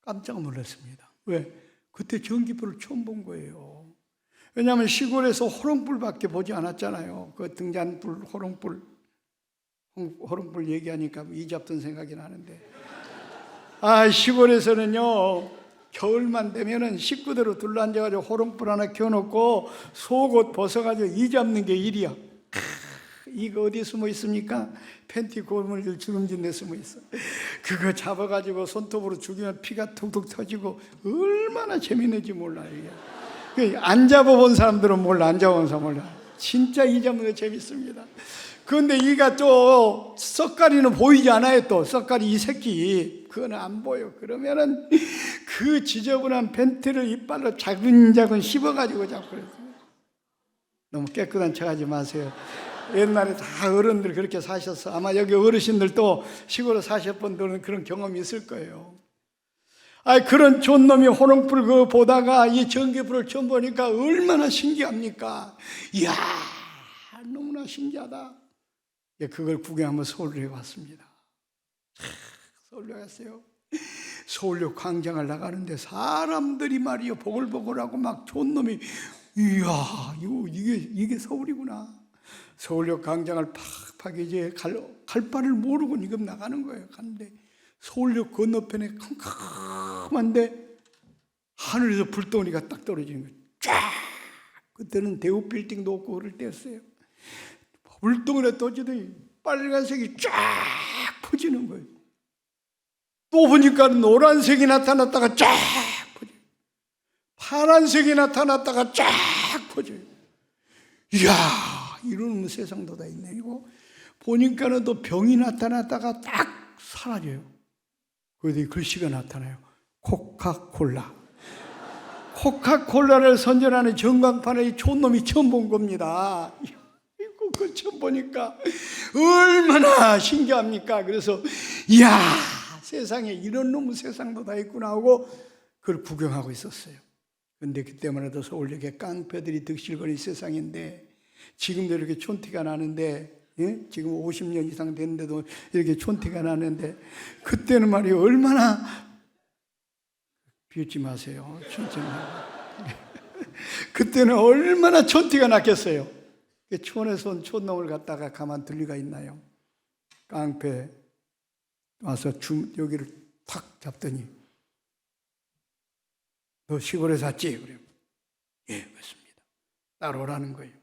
깜짝 놀랐습니다. 왜? 그때 전기불을 처음 본 거예요. 왜냐하면 시골에서 호롱불밖에 보지 않았잖아요. 그 등잔불, 호롱불 얘기하니까 이잡던 생각이 나는데 시골에서는요 겨울만 되면은 식구대로 둘러앉아가지고 호롱불 하나 켜놓고 속옷 벗어가지고 이 잡는 게 일이야. 이거 어디에 숨어 있습니까? 팬티 고무줄 주름진 데 숨어 있어. 그거 잡아가지고 손톱으로 죽이면 피가 툭툭 터지고 얼마나 재밌는지 몰라. 이게 안 잡아본 사람들은 몰라. 안 잡아본 사람 몰라. 진짜 이 잡는 거 재밌습니다. 그런데 이가 또 썩가리는 보이지 않아요. 또 썩가리 이 새끼 그건 안 보여. 그러면은 그 지저분한 팬티를 이빨로 자근자근 씹어가지고 잡고 그랬어요. 너무 깨끗한 척하지 마세요. 옛날에 다 어른들 그렇게 사셨어. 아마 여기 어르신들도 시골에 사셨던 분들은 그런 경험이 있을 거예요. 그런 촌놈이 호롱불 그거 보다가 이 전기불을 처음 보니까 얼마나 신기합니까? 이야, 너무나 신기하다. 그걸 구경하며 서울에 왔습니다. 서울에 갔어요. 서울역 광장을 나가는데 사람들이 말이요 보글보글하고 막 촌놈이 이야, 이게 서울이구나. 서울역 광장을 팍팍 이제 갈 바를 모르고 지금 나가는 거예요. 가는데 서울역 건너편에 캄캄한데 하늘에서 불덩어리가 딱 떨어지는 거예요. 쫙! 그때는 대우 빌딩도 없고 그럴 때였어요. 불덩어리가 떨어지더니 빨간색이 쫙 퍼지는 거예요. 또 보니까 노란색이 나타났다가 쫙 퍼져요. 파란색이 나타났다가 쫙 퍼져요. 이야, 이런 세상도 다 있네. 이거 보니까는 또 병이 나타났다가 딱 사라져요. 거기에 글씨가 나타나요. 코카콜라. 코카콜라를 선전하는 전광판에 이 촌놈이 처음 본 겁니다. 이거 그 처음 보니까 얼마나 신기합니까? 그래서 이야, 세상에 이런 놈의 세상도 다 있구나 하고 그걸 구경하고 있었어요. 근데 그때만 해도 서울역에 깡패들이 득실거리는 세상인데 지금도 이렇게 촌티가 나는데, 예? 지금 50년 이상 됐는데도 이렇게 촌티가 나는데, 그때는 말이에요, 얼마나, 비웃지 마세요. 그때는 얼마나 촌티가 났겠어요. 촌에서 온 촌놈을 갖다가 가만 둘 리가 있나요? 깡패 와서 여기를 탁 잡더니, 너 시골에 샀지? 그래요. 예, 그렇습니다. 따라오라는 거예요.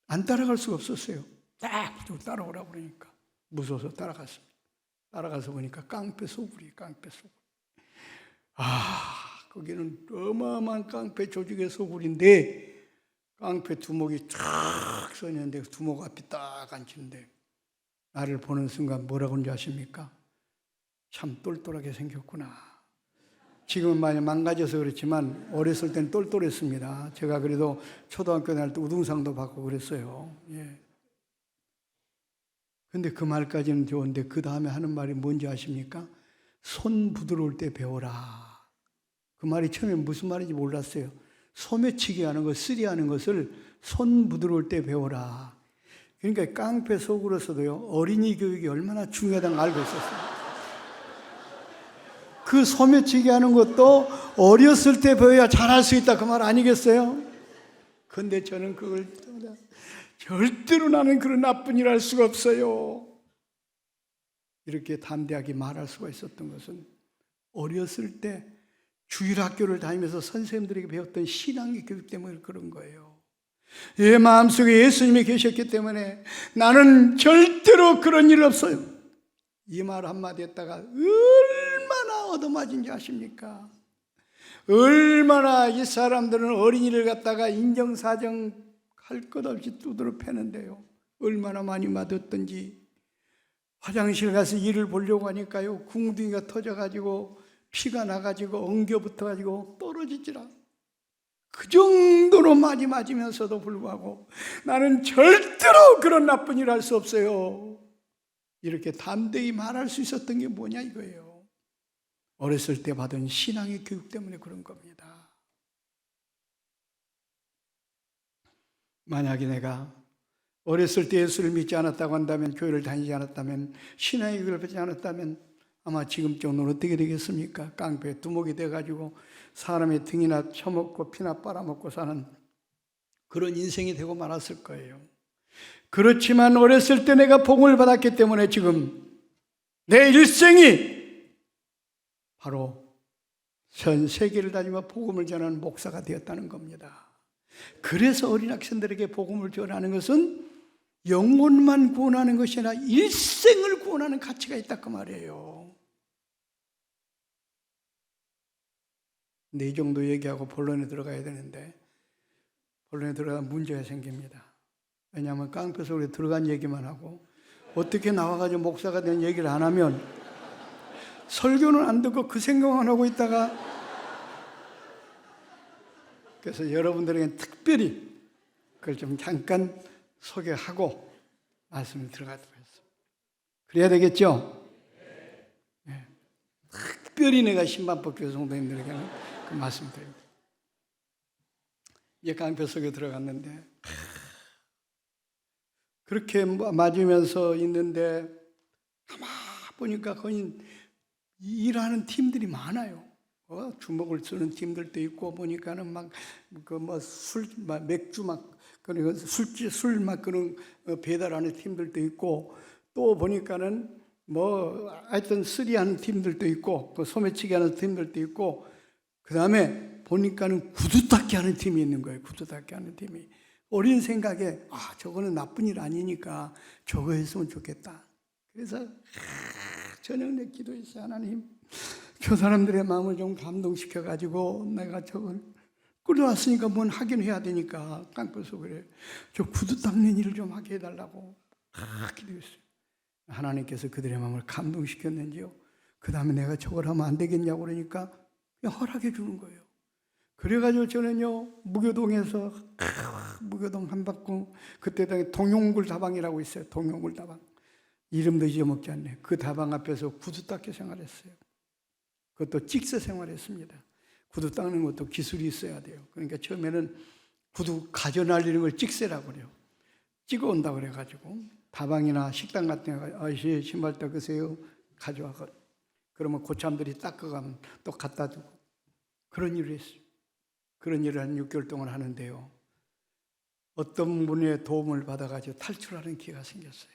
안 따라갈 수가 없었어요. 딱 따라오라고 그러니까 무서워서 따라갔습니다. 따라가서 보니까 깡패 소굴이, 깡패 소굴. 거기는 어마어마한 깡패 조직의 소굴인데, 깡패 두목이 쫙 서 있는데 두목 앞이 딱 앉히는데, 나를 보는 순간 뭐라고 하는지 아십니까? 참 똘똘하게 생겼구나. 지금은 많이 망가져서 그렇지만 어렸을 때는 똘똘했습니다. 제가 그래도 초등학교 다닐 때 우등상도 받고 그랬어요. 예. 근데 그 말까지는 좋은데 그 다음에 하는 말이 뭔지 아십니까? 손 부드러울 때 배워라. 그 말이 처음에 무슨 말인지 몰랐어요. 소매치기 하는 것, 쓰리하는 것을 손 부드러울 때 배워라. 그러니까 깡패 속으로서도요, 어린이 교육이 얼마나 중요하다는 걸 알고 있었어요. 그 소매치기 하는 것도 어렸을 때 배워야 잘할 수 있다, 그 말 아니겠어요? 근데 저는 그걸 절대로 나는 그런 나쁜 일 할 수가 없어요. 이렇게 담대하게 말할 수가 있었던 것은 어렸을 때 주일학교를 다니면서 선생님들에게 배웠던 신앙의 교육 때문에 그런 거예요. 내 마음속에 예수님이 계셨기 때문에 나는 절대로 그런 일 없어요. 이 말 한마디 했다가 얼마나 얻어맞은지 아십니까? 얼마나 이 사람들은 어린이를 갖다가 인정사정 할 것 없이 두드러 패는데요. 얼마나 많이 맞았던지. 화장실 가서 일을 보려고 하니까요, 궁둥이가 터져가지고 피가 나가지고 엉겨 붙어가지고 떨어지지라. 그 정도로 많이 맞으면서도 불구하고 나는 절대로 그런 나쁜 일 할 수 없어요. 이렇게 담대히 말할 수 있었던 게 뭐냐 이거예요. 어렸을 때 받은 신앙의 교육 때문에 그런 겁니다. 만약에 내가 어렸을 때 예수를 믿지 않았다고 한다면, 교회를 다니지 않았다면, 신앙의 교육을 받지 않았다면 아마 지금쯤은 어떻게 되겠습니까? 깡패 두목이 돼가지고 사람의 등이나 쳐먹고 피나 빨아먹고 사는 그런 인생이 되고 말았을 거예요. 그렇지만 어렸을 때 내가 복음을 받았기 때문에 지금 내 일생이 바로 전 세계를 다니며 복음을 전하는 목사가 되었다는 겁니다. 그래서 어린 학생들에게 복음을 전하는 것은 영혼만 구원하는 것이 아니라 일생을 구원하는 가치가 있다 그 말이에요. 근데 이 정도 얘기하고 본론에 들어가야 되는데, 본론에 들어가면 문제가 생깁니다. 왜냐하면 깡패 속에 들어간 얘기만 하고 어떻게 나와가지고 목사가 된 얘기를 안 하면 설교는 안 듣고 그 생각만 하고 있다가, 그래서 여러분들에게 특별히 그걸 좀 잠깐 소개하고 말씀을 들어가도록 했습니다. 그래야 되겠죠? 네. 특별히 내가 신방법교회 성도님들에게는 그 말씀을 드립니다. 이제 깡패 속에 들어갔는데 그렇게 맞으면서 있는데 가만 보니까 거의 일하는 팀들이 많아요. 주먹을 쓰는 팀들도 있고 보니까는 막 그 뭐 술, 맥주 막 그리고 술 막 그런 배달하는 팀들도 있고, 또 보니까는 뭐 하여튼 쓰리하는 팀들도 있고, 그 소매치기 하는 팀들도 있고, 그 다음에 보니까는 구두 닦기 하는 팀이 있는 거예요. 구두 닦기 하는 팀이. 어린 생각에 저거는 나쁜 일 아니니까 저거 했으면 좋겠다. 그래서 저녁 내 기도했어요. 하나님, 저 사람들의 마음을 좀 감동시켜가지고 내가 저걸 끌어왔으니까 뭔 하긴 해야 되니까 깡패 속에 저 구두 닦는 일을 좀 하게 해달라고 기도했어요. 하나님께서 그들의 마음을 감동시켰는지요, 그 다음에 내가 저걸 하면 안 되겠냐고 그러니까 그냥 허락해 주는 거예요. 그래가지고 저는요, 무교동에서 무교동 한바꿈, 그때 당시 동용굴 다방이라고 있어요. 동용굴 다방. 이름도 잊어먹지 않네. 그 다방 앞에서 구두 닦기 생활했어요. 그것도 찍새 생활했습니다. 구두 닦는 것도 기술이 있어야 돼요. 그러니까 처음에는 구두 가져 날리는 걸 찍새라고 그래요. 찍어 온다 그래가지고 다방이나 식당 같은 데 아저씨 신발 닦으세요. 가져와서 그러면 고참들이 닦아가면 또 갖다 주고 그런 일을 했어요. 그런 일을 한 6개월 동안 하는데요. 어떤 분의 도움을 받아가지고 탈출하는 기회가 생겼어요.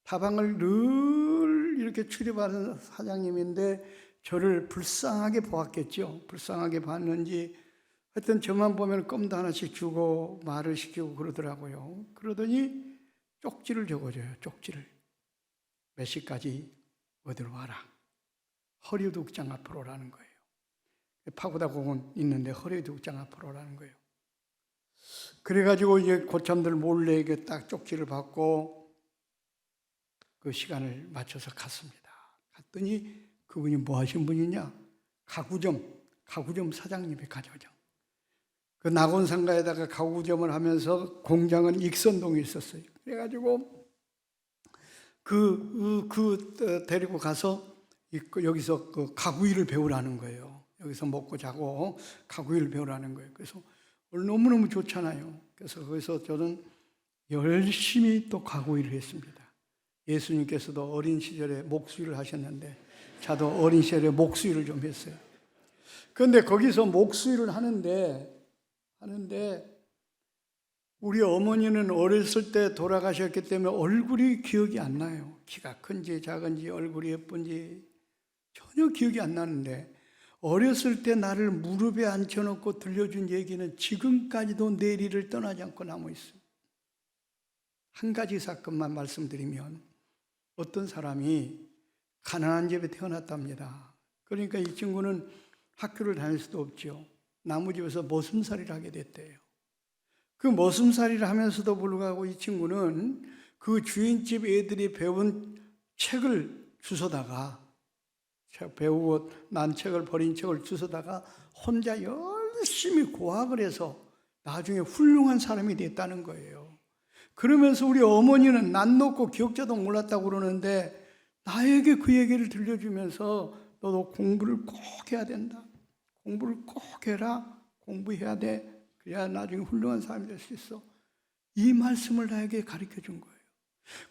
다방을 늘 이렇게 출입하는 사장님인데 저를 불쌍하게 보았겠죠. 불쌍하게 봤는지 하여튼 저만 보면 껌도 하나씩 주고 말을 시키고 그러더라고요. 그러더니 쪽지를 적어줘요. 쪽지를. 몇 시까지 어디로 와라. 허리우드 극장 앞으로 오라는 거예요. 파고다 공원 있는데 허리우드 극장 앞으로 오라는 거예요. 그래가지고 이제 고참들 몰래 이게 딱 쪽지를 받고 그 시간을 맞춰서 갔습니다. 갔더니 그분이 뭐 하신 분이냐? 가구점 사장님이 가구점. 그 낙원상가에다가 가구점을 하면서 공장은 익선동에 있었어요. 그래가지고 데리고 가서 여기서 그 가구 일을 배우라는 거예요. 여기서 먹고 자고 가구 일을 배우라는 거예요. 그래서 너무너무 좋잖아요. 그래서 거기서 저는 열심히 또 가구 일을 했습니다. 예수님께서도 어린 시절에 목수일을 하셨는데 저도 어린 시절에 목수일을 좀 했어요. 그런데 거기서 목수일을 하는데 우리 어머니는 어렸을 때 돌아가셨기 때문에 얼굴이 기억이 안 나요. 키가 큰지 작은지 얼굴이 예쁜지 전혀 기억이 안 나는데 어렸을 때 나를 무릎에 앉혀놓고 들려준 얘기는 지금까지도 내리를 떠나지 않고 남아있어요. 한 가지 사건만 말씀드리면 어떤 사람이 가난한 집에 태어났답니다. 그러니까 이 친구는 학교를 다닐 수도 없죠. 나무집에서 머슴살이를 하게 됐대요. 그 머슴살이를 하면서도 불구하고 이 친구는 그 주인집 애들이 배운 책을 주워다가 배우고 난 책을 버린 책을 주워다가 혼자 열심히 고학을 해서 나중에 훌륭한 사람이 됐다는 거예요. 그러면서 우리 어머니는 난 놓고 기억자도 몰랐다고 그러는데 나에게 그 얘기를 들려주면서 너도 공부를 꼭 해야 된다. 공부를 꼭 해라. 공부해야 돼. 그래야 나중에 훌륭한 사람이 될 수 있어. 이 말씀을 나에게 가르쳐 준 거예요.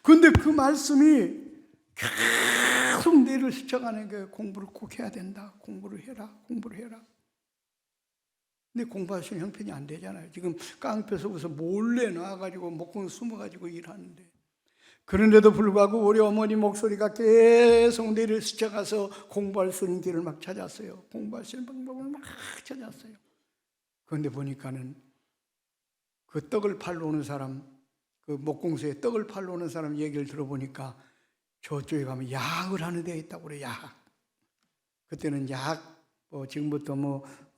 그런데 그 말씀이 계속 뇌를 스쳐가는 거예요. 공부를 꼭 해야 된다. 공부를 해라. 공부를 해라. 근데 공부할 수 있는 형편이 안 되잖아요. 지금 깡패 속에서 몰래 나와가지고 목공 숨어가지고 일하는데. 그런데도 불구하고 우리 어머니 목소리가 계속 뇌를 스쳐가서 공부할 수 있는 길을 막 찾았어요. 공부할 수 있는 방법을 막 찾았어요. 그런데 보니까는 그 떡을 팔러 오는 사람, 그 목공소에 떡을 팔러 오는 사람 얘기를 들어보니까 저쪽에 가면 야학을 하는 데가 있다고 그래요. 야학. 그때는 야학, 지금부터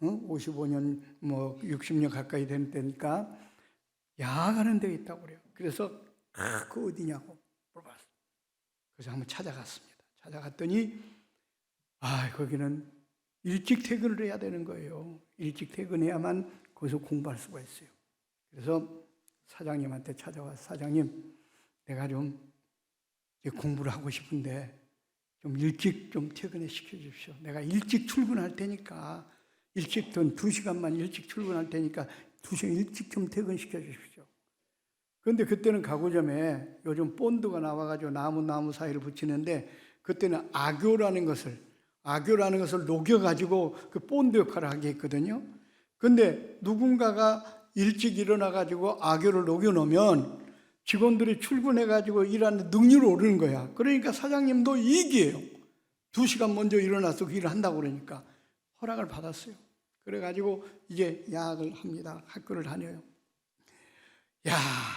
55년, 60년 가까이 된 때니까 야학하는 데가 있다고 그래요. 그래서 그 어디냐고 물어봤어요. 그래서 한번 찾아갔습니다. 찾아갔더니 거기는 일찍 퇴근을 해야 되는 거예요. 일찍 퇴근해야만 거기서 공부할 수가 있어요. 그래서 사장님한테 찾아와서 사장님, 내가 좀 공부를 하고 싶은데 좀 일찍 좀 퇴근해 시켜주십시오. 내가 일찍 출근할 테니까 일찍 2시간만 일찍 출근할 테니까 2시간 일찍 좀 퇴근시켜 주십시오. 그런데 그때는 가구점에 요즘 본드가 나와가지고 나무 사이를 붙이는데 그때는 악교라는 것을 녹여가지고 그 본드 역할을 하게 했거든요. 그런데 누군가가 일찍 일어나가지고 악교를 녹여놓으면 직원들이 출근해가지고 일하는데 능률이 오르는 거야. 그러니까 사장님도 이익이에요. 2시간 먼저 일어나서 그 일을 한다고 그러니까 허락을 받았어요. 그래가지고 이제 야학을 합니다. 학교를 다녀요.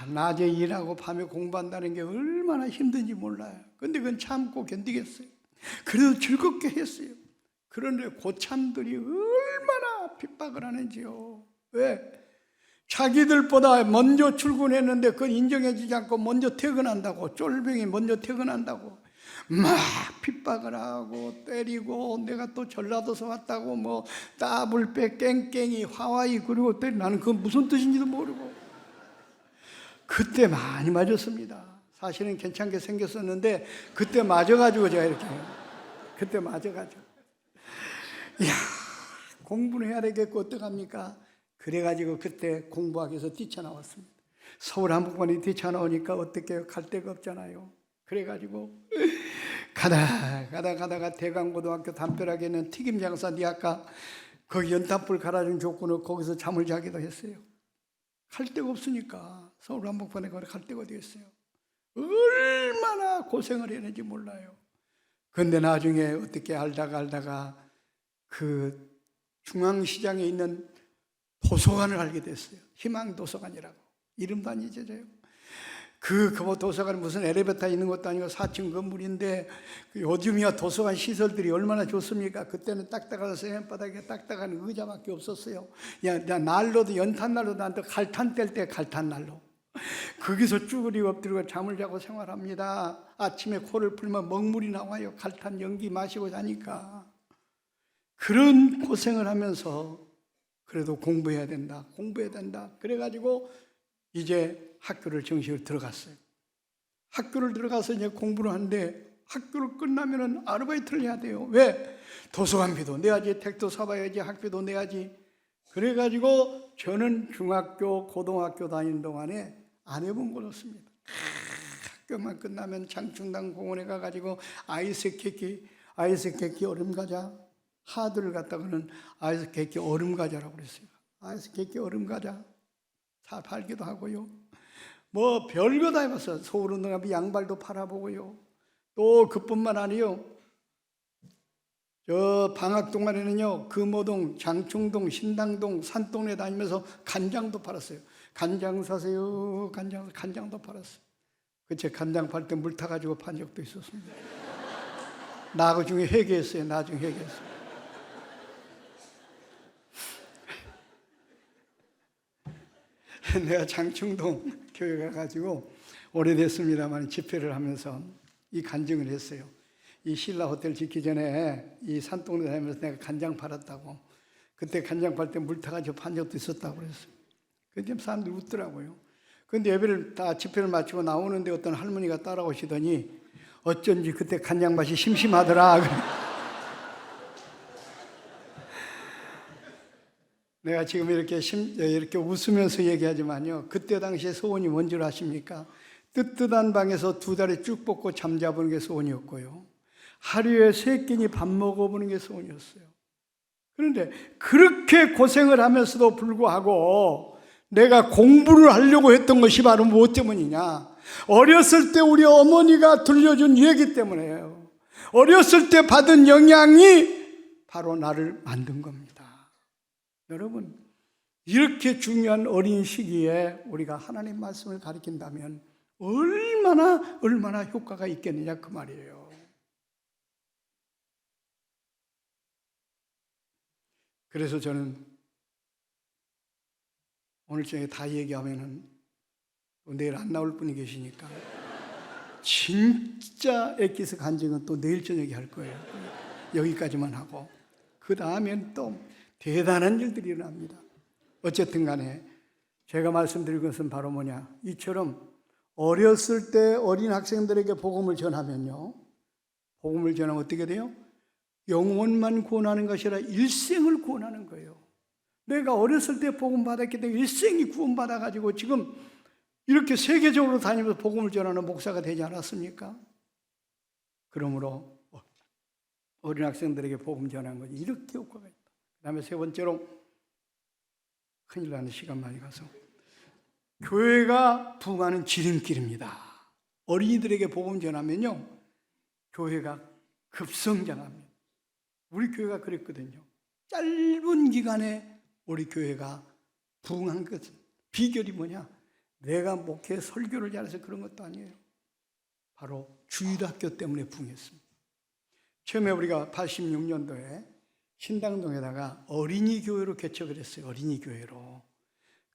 낮에 일하고 밤에 공부한다는 게 얼마나 힘든지 몰라요. 근데 그건 참고 견디겠어요. 그래도 즐겁게 했어요. 그런데 고참들이 얼마나 핍박을 하는지요. 왜? 자기들보다 먼저 출근했는데 그건 인정해주지 않고 먼저 퇴근한다고, 쫄병이 먼저 퇴근한다고 막 핍박을 하고 때리고, 내가 또 전라도에서 왔다고 따블배, 깽깽이, 하와이, 그리고 나는 그건 무슨 뜻인지도 모르고 그때 많이 맞았습니다. 사실은 괜찮게 생겼었는데 그때 맞아가지고 제가 이렇게 그때 맞아가지고 공부는 해야 되겠고 어떡합니까? 그래가지고 그때 공부하기 위해서 뛰쳐나왔습니다. 서울 한복판에 뛰쳐나오니까 어떻게 갈 데가 없잖아요. 그래가지고 가다가 대강고등학교 담벼락에 있는 튀김장사 네 아까 거기 연탄불 갈아준 조건으로 거기서 잠을 자기도 했어요. 갈 데가 없으니까 서울 한복판에 갈 데가 어디 있어요. 얼마나 고생을 했는지 몰라요. 근데 나중에 어떻게 알다가 그 중앙시장에 있는 도서관을 알게 됐어요. 희망도서관이라고. 이름도 안 잊어져요. 그 도서관은 무슨 엘리베이터 있는 것도 아니고 4층 건물인데 요즘이야 도서관 시설들이 얼마나 좋습니까? 그때는 딱딱한 세면바닥에 딱딱한 의자밖에 없었어요. 야 난로도 연탄난로도 안 돼. 갈탄 뗄 때 갈탄난로. 거기서 쭈그리고 엎드리고 잠을 자고 생활합니다. 아침에 코를 풀면 먹물이 나와요. 갈탄 연기 마시고 자니까. 그런 고생을 하면서 그래도 공부해야 된다. 그래가지고 이제 학교를 정식으로 들어갔어요. 학교를 들어가서 이제 공부를 하는데 학교를 끝나면은 아르바이트를 해야 돼요. 왜? 도서관비도 내야지, 택도 사봐야지, 학비도 내야지. 그래가지고 저는 중학교, 고등학교 다니는 동안에 안 해본 건 없습니다. 학교만 끝나면 장충당 공원에 가가지고 아이스 케이크 얼음 과자, 하드를 갖다가는 아이스 케이크 얼음 과자라고 그랬어요. 아이스 케이크 얼음 과자 사 팔기도 하고요. 뭐 별거 다 해봤어요. 서울운동회 양발도 팔아보고요. 또 그뿐만 아니요. 저 방학 동안에는요, 금호동, 장충동, 신당동, 산동네 다니면서 간장도 팔았어요. 간장 사세요. 간장도 팔았어요. 그치, 간장 팔 때 물 타가지고 판 적도 있었습니다. 나중에 회개했어요. 내가 장충동 교회 가가지고 오래됐습니다만 집회를 하면서 이 간증을 했어요. 이 신라 호텔 짓기 전에 이 산동네 다니면서 내가 간장 팔았다고. 그때 간장 팔 때 물 타가지고 판 적도 있었다고 그랬어요. 그때 사람들이 웃더라고요. 근데 예배를 다 집회를 마치고 나오는데 어떤 할머니가 따라오시더니 어쩐지 그때 간장 맛이 심심하더라. 내가 지금 이렇게 웃으면서 얘기하지만요. 그때 당시에 소원이 뭔지 아십니까? 뜨뜻한 방에서 2달에 쭉 뻗고 잠자보는 게 소원이었고요. 하루에 3끼니 밥 먹어보는 게 소원이었어요. 그런데 그렇게 고생을 하면서도 불구하고 내가 공부를 하려고 했던 것이 바로 무엇 때문이냐? 어렸을 때 우리 어머니가 들려준 얘기 때문에요. 어렸을 때 받은 영향이 바로 나를 만든 겁니다. 여러분, 이렇게 중요한 어린 시기에 우리가 하나님 말씀을 가르친다면 얼마나 효과가 있겠느냐 그 말이에요. 그래서 저는 오늘 저녁에 다 얘기하면은 내일 안 나올 분이 계시니까 진짜 엑기스 간증은 또 내일 저녁에 할 거예요. 여기까지만 하고 그 다음엔 또 대단한 일들이 일어납니다. 어쨌든 간에 제가 말씀드린 것은 바로 뭐냐, 이처럼 어렸을 때 어린 학생들에게 복음을 전하면요, 복음을 전하면 어떻게 돼요? 영혼만 구원하는 것이 아니라 일생을 구원하는 거예요. 내가 어렸을 때 복음 받았기 때문에 일생이 구원받아가지고 지금 이렇게 세계적으로 다니면서 복음을 전하는 목사가 되지 않았습니까? 그러므로 어린 학생들에게 복음 전하는 것이 이렇게 효과가 있다. 그 다음에 세 번째로, 큰일 나는 시간 많이 가서, 교회가 부흥하는 지름길입니다. 어린이들에게 복음 전하면요, 교회가 급성장합니다. 우리 교회가 그랬거든요. 짧은 기간에 우리 교회가 부흥한 것은 비결이 뭐냐? 내가 목회 설교를 잘해서 그런 것도 아니에요. 바로 주일학교 때문에 부흥했습니다. 처음에 우리가 86년도에 신당동에다가 어린이 교회로 개척을 했어요. 어린이 교회로.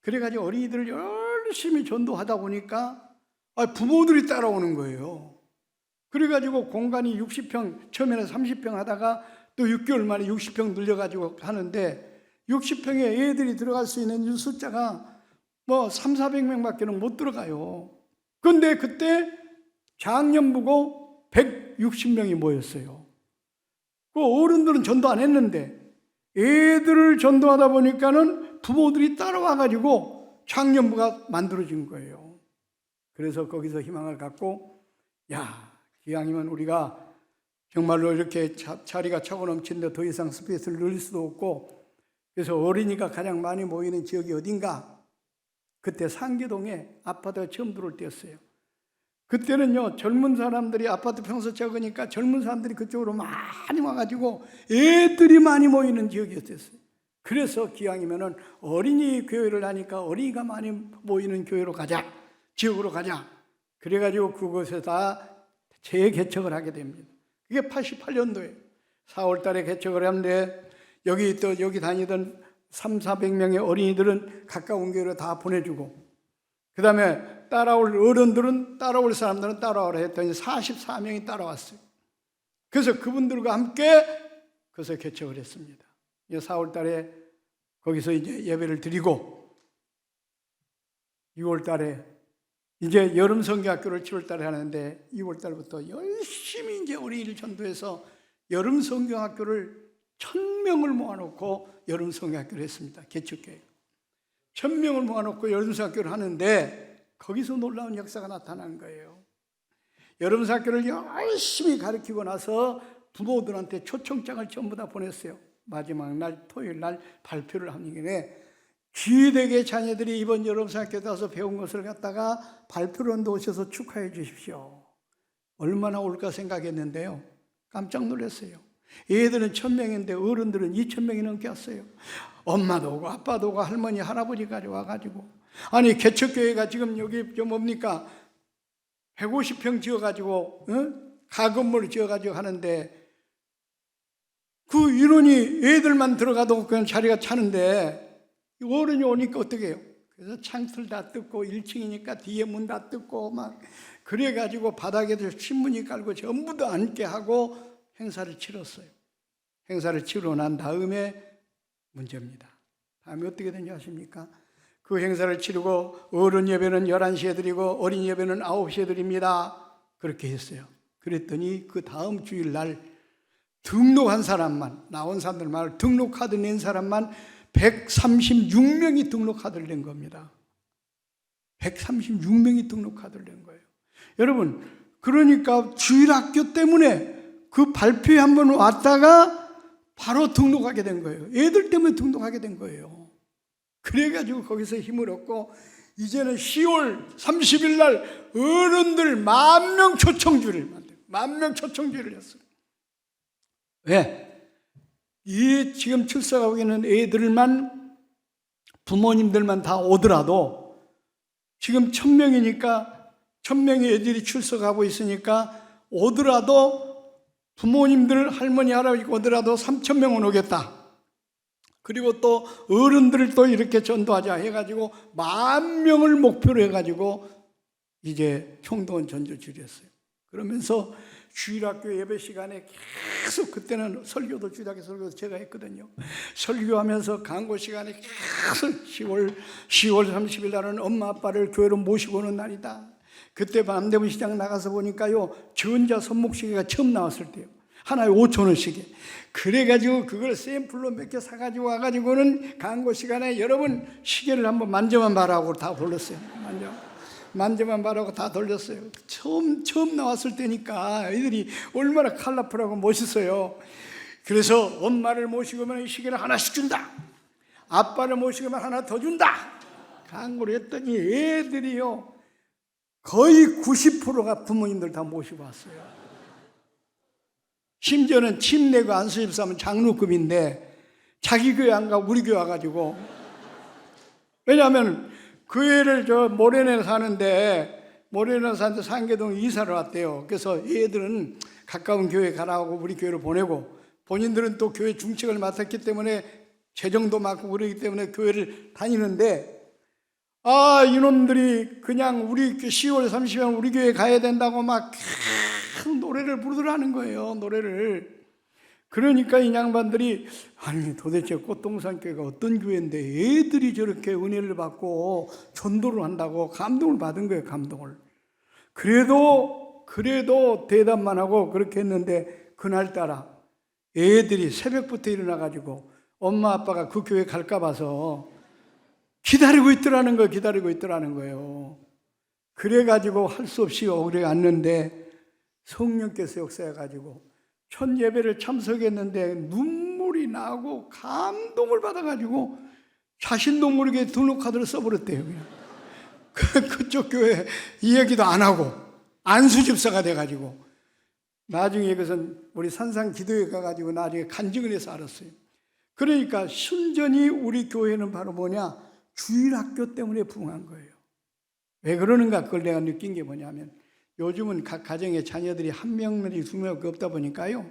그래가지고 어린이들을 열심히 전도하다 보니까 부모들이 따라오는 거예요. 그래가지고 공간이 60평, 처음에는 30평 하다가 또 6개월 만에 60평 늘려가지고 하는데 60평에 애들이 들어갈 수 있는 숫자가 뭐 300~400명밖에 못 들어가요. 그런데 그때 작년부고 160명이 모였어요. 그 어른들은 전도 안 했는데 애들을 전도하다 보니까는 부모들이 따라와가지고 청년부가 만들어진 거예요. 그래서 거기서 희망을 갖고, 야, 기왕이면 우리가 정말로 이렇게 자리가 차고 넘치는데 더 이상 스페이스를 늘릴 수도 없고, 그래서 어린이가 가장 많이 모이는 지역이 어딘가? 그때 상계동에 아파트가 처음 들어올 때였어요. 그때는요, 젊은 사람들이, 아파트 평수 적으니까 젊은 사람들이 그쪽으로 많이 와가지고 애들이 많이 모이는 지역이었어요. 그래서 기왕이면은 어린이 교회를 하니까 어린이가 많이 모이는 교회로 가자, 지역으로 가자. 그래가지고 그곳에다 재개척을 하게 됩니다. 그게 88년도에 4월 달에 개척을 하는데, 여기 다니던 300~400명의 어린이들은 가까운 교회로 다 보내주고, 그 다음에 따라올 어른들은, 따라올 사람들은 따라오라 했더니 44명이 따라왔어요. 그래서 그분들과 함께 그래서 개척을 했습니다. 4월 달에 거기서 이제 예배를 드리고, 6월 달에 이제 여름 성경학교를 7월 달에 하는데, 6월 달부터 열심히 이제 어린이를 전도해서 여름 성경학교를 1000명을 모아놓고 여름 성경학교를 했습니다. 개척교회 1000명을 모아놓고 여름 성경학교를 하는데, 거기서 놀라운 역사가 나타난 거예요. 여름 성경학교를 열심히 가르치고 나서 부모들한테 초청장을 전부 다 보냈어요. 마지막 날 토요일 날 발표를 하는 길에 귀되게 자녀들이 이번 여름 성경학교에 가서 배운 것을 갖다가 발표로 오셔서 축하해 주십시오. 얼마나 올까 생각했는데요, 깜짝 놀랐어요. 애들은 1000명인데 어른들은 2000명이 넘게 왔어요. 엄마도 오고 아빠도 오고 할머니 할아버지까지 와가지고, 아니 개척교회가 지금 여기 뭡니까 150평 지어가지고 가건물을 지어가지고 하는데, 그 인원이 애들만 들어가도 그냥 자리가 차는데 어른이 오니까 어떻게 해요? 그래서 창틀 다 뜯고 1층이니까 뒤에 문 다 뜯고 막 그래가지고 바닥에도 신문이 깔고 전부 다 앉게 하고 행사를 치렀어요. 행사를 치르고 난 다음에 문제입니다. 다음에 어떻게 되는지 아십니까? 그 행사를 치르고 어른 예배는 11시에 드리고 어린 예배는 9시에 드립니다. 그렇게 했어요. 그랬더니 그 다음 주일날 등록한 사람만, 나온 사람들 말고 등록 카드 낸 사람만 136명이 등록 카드를 낸 겁니다. 136명이 등록 카드를 낸 거예요. 여러분, 그러니까 주일학교 때문에 그 발표에 한번 왔다가 바로 등록하게 된 거예요. 애들 때문에 등록하게 된 거예요. 그래가지고 거기서 힘을 얻고, 이제는 10월 30일 날 어른들 10,000명 초청주를 만들어요. 10,000명 초청주를 했어요. 왜? 이 지금 출석하고 있는 애들만, 부모님들만 다 오더라도, 지금 1000명이니까 1000명의 애들이 출석하고 있으니까 오더라도, 부모님들 할머니 할아버지 오더라도 3000명은 오겠다. 그리고 또 어른들을 또 이렇게 전도하자 해가지고 10,000명을 목표로 해가지고 이제 총동원 전도주를 했어요. 그러면서 주일학교 예배 시간에 계속, 그때는 설교도 주일학교 설교도 제가 했거든요. 설교하면서 강고 시간에 계속 10월 30일 날은 엄마 아빠를 교회로 모시고 오는 날이다. 그때 남대문 시장 나가서 보니까요, 전자 손목시계가 처음 나왔을 때요, 하나에 5,000원씩에. 그래가지고 그걸 샘플로 몇 개 사가지고 와가지고는 강고 시간에 여러분 시계를 한번 만져만 봐라고 다 돌렸어요. 만져만 봐라고 다 돌렸어요. 처음 나왔을 때니까 애들이 얼마나 컬러풀하고 멋있어요. 그래서 엄마를 모시고 오면 시계를 하나씩 준다, 아빠를 모시고 오면 하나 더 준다, 광고를 했더니 애들이요 거의 90%가 부모님들 다 모시고 왔어요. 심지어는 침례고 안수집사면 장로급인데 자기 교회 안 가고 우리 교회 와가지고, 왜냐하면 그 애를 모래내 사는데 상계동 이사를 왔대요. 그래서 애들은 가까운 교회 가라고 우리 교회를 보내고, 본인들은 또 교회 중책을 맡았기 때문에 재정도 맡고 그러기 때문에 교회를 다니는데, 이놈들이 그냥 우리 10월 30일 우리 교회 가야 된다고 막 노래를 부르더라는 거예요. 노래를. 그러니까 이 양반들이, 아니 도대체 꽃동산교회가 어떤 교회인데 애들이 저렇게 은혜를 받고 전도를 한다고 감동을 받은 거예요. 감동을. 그래도 대답만 하고 그렇게 했는데, 그날따라 애들이 새벽부터 일어나가지고 엄마 아빠가 그 교회 갈까 봐서 기다리고 있더라는 거예요. 그래가지고 할 수 없이 오래 앉는데 성령께서 역사해가지고 첫 예배를 참석했는데 눈물이 나고 감동을 받아가지고 자신도 모르게 등록카드를 써버렸대요. 그냥. 그쪽 교회 이 얘기도 안 하고 안수집사가 돼가지고 나중에 그것은 우리 산상 기도회 가가지고 나중에 간증을 해서 알았어요. 그러니까 순전히 우리 교회는 바로 뭐냐? 주일학교 때문에 부흥한 거예요. 왜 그러는가? 그걸 내가 느낀 게 뭐냐면 요즘은 각 가정에 자녀들이 한 명이 두 명밖에 없다 보니까요,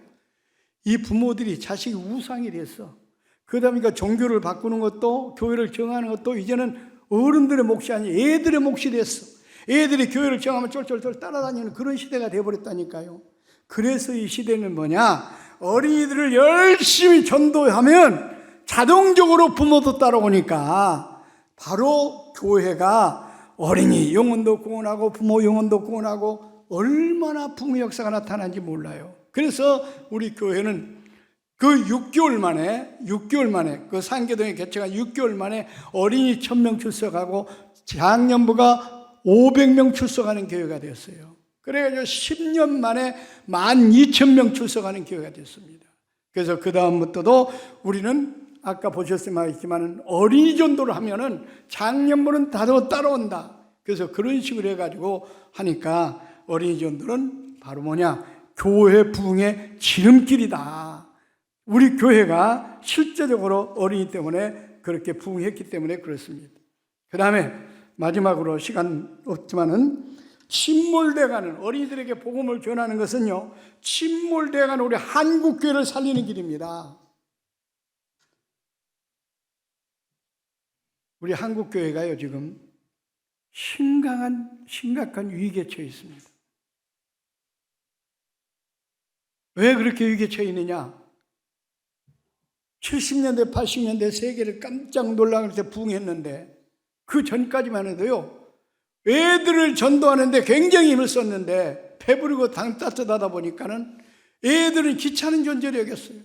이 부모들이 자식이 우상이 됐어. 그러다 보니까 종교를 바꾸는 것도 교회를 정하는 것도 이제는 어른들의 몫이 아니라 애들의 몫이 됐어. 애들이 교회를 정하면 쫄쫄쫄 따라다니는 그런 시대가 돼버렸다니까요. 그래서 이 시대는 뭐냐? 어린이들을 열심히 전도하면 자동적으로 부모도 따라오니까 바로 교회가 어린이 영혼도 구원하고 부모 영혼도 구원하고 얼마나 부흥의 역사가 나타나는지 몰라요. 그래서 우리 교회는 그 6개월 만에 그 상계동에 개척한 6개월 만에 어린이 1000명 출석하고 장년부가 500명 출석하는 교회가 되었어요. 그래가지고 10년 만에 12,000명 출석하는 교회가 됐습니다. 그래서 그 다음부터도 우리는 아까 보셨지만 어린이 전도를 하면은 장년부는 다도 따라온다. 그래서 그런 식으로 해가지고 하니까 어린이 전도는 바로 뭐냐? 교회 부흥의 지름길이다. 우리 교회가 실제적으로 어린이 때문에 그렇게 부흥했기 때문에 그렇습니다. 그 다음에 마지막으로 시간 없지만은 침몰돼가는 어린이들에게 복음을 전하는 것은요, 침몰돼가는 우리 한국교회를 살리는 길입니다. 우리 한국교회가요 지금 심각한 위기에 처해 있습니다. 왜 그렇게 위기에 처해 있느냐? 70년대 80년대 세계를 깜짝 놀라게 때 부흥했는데 그 전까지만 해도요, 애들을 전도하는데 굉장히 힘을 썼는데 배부르고 당 따뜻하다 보니까는 애들은 귀찮은 존재로 여겼어요.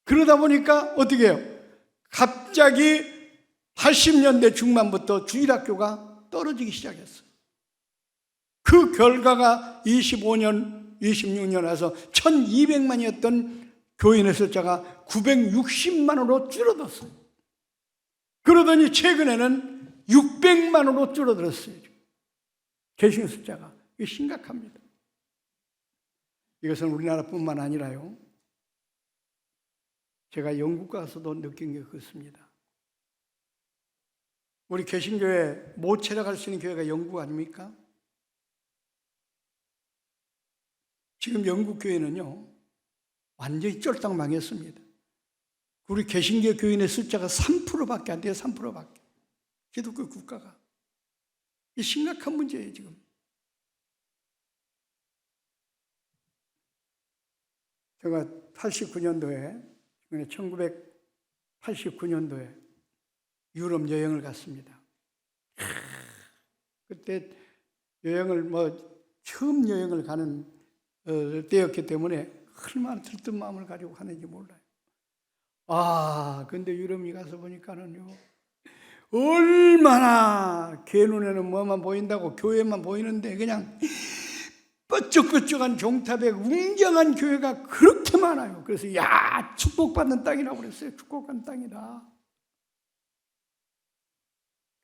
그러다 보니까 어떻게 해요? 갑자기 80년대 중반부터 주일학교가 떨어지기 시작했어요. 그 결과가 25년, 26년 와서 1200만이었던 교인의 숫자가 960만으로 줄어들었어요. 그러더니 최근에는 600만으로 줄어들었어요. 개신의 숫자가. 이게 심각합니다. 이것은 우리나라뿐만 아니라요, 제가 영국 가서도 느낀 게 그렇습니다. 우리 개신교회 못 찾아갈 수 있는 교회가 영국 아닙니까? 지금 영국 교회는요 완전히 쫄딱 망했습니다. 우리 개신교 교인의 숫자가 3%밖에 안 돼요. 3%밖에. 기독교 국가가. 이 심각한 문제예요 지금. 제가 89년도에 1989년도에 유럽 여행을 갔습니다. 그때 여행을 처음 여행을 가는 때였기 때문에 얼마나 들뜬 마음을 가지고 가는지 몰라요. 근데 유럽에 가서 보니까는요, 얼마나 걔 눈에는 뭐만 보인다고 교회만 보이는데 그냥 뻗쩍뻗쩍한 종탑에 웅장한 교회가 그렇게 많아요. 그래서 축복받는 땅이라고 그랬어요. 축복받는 땅이다.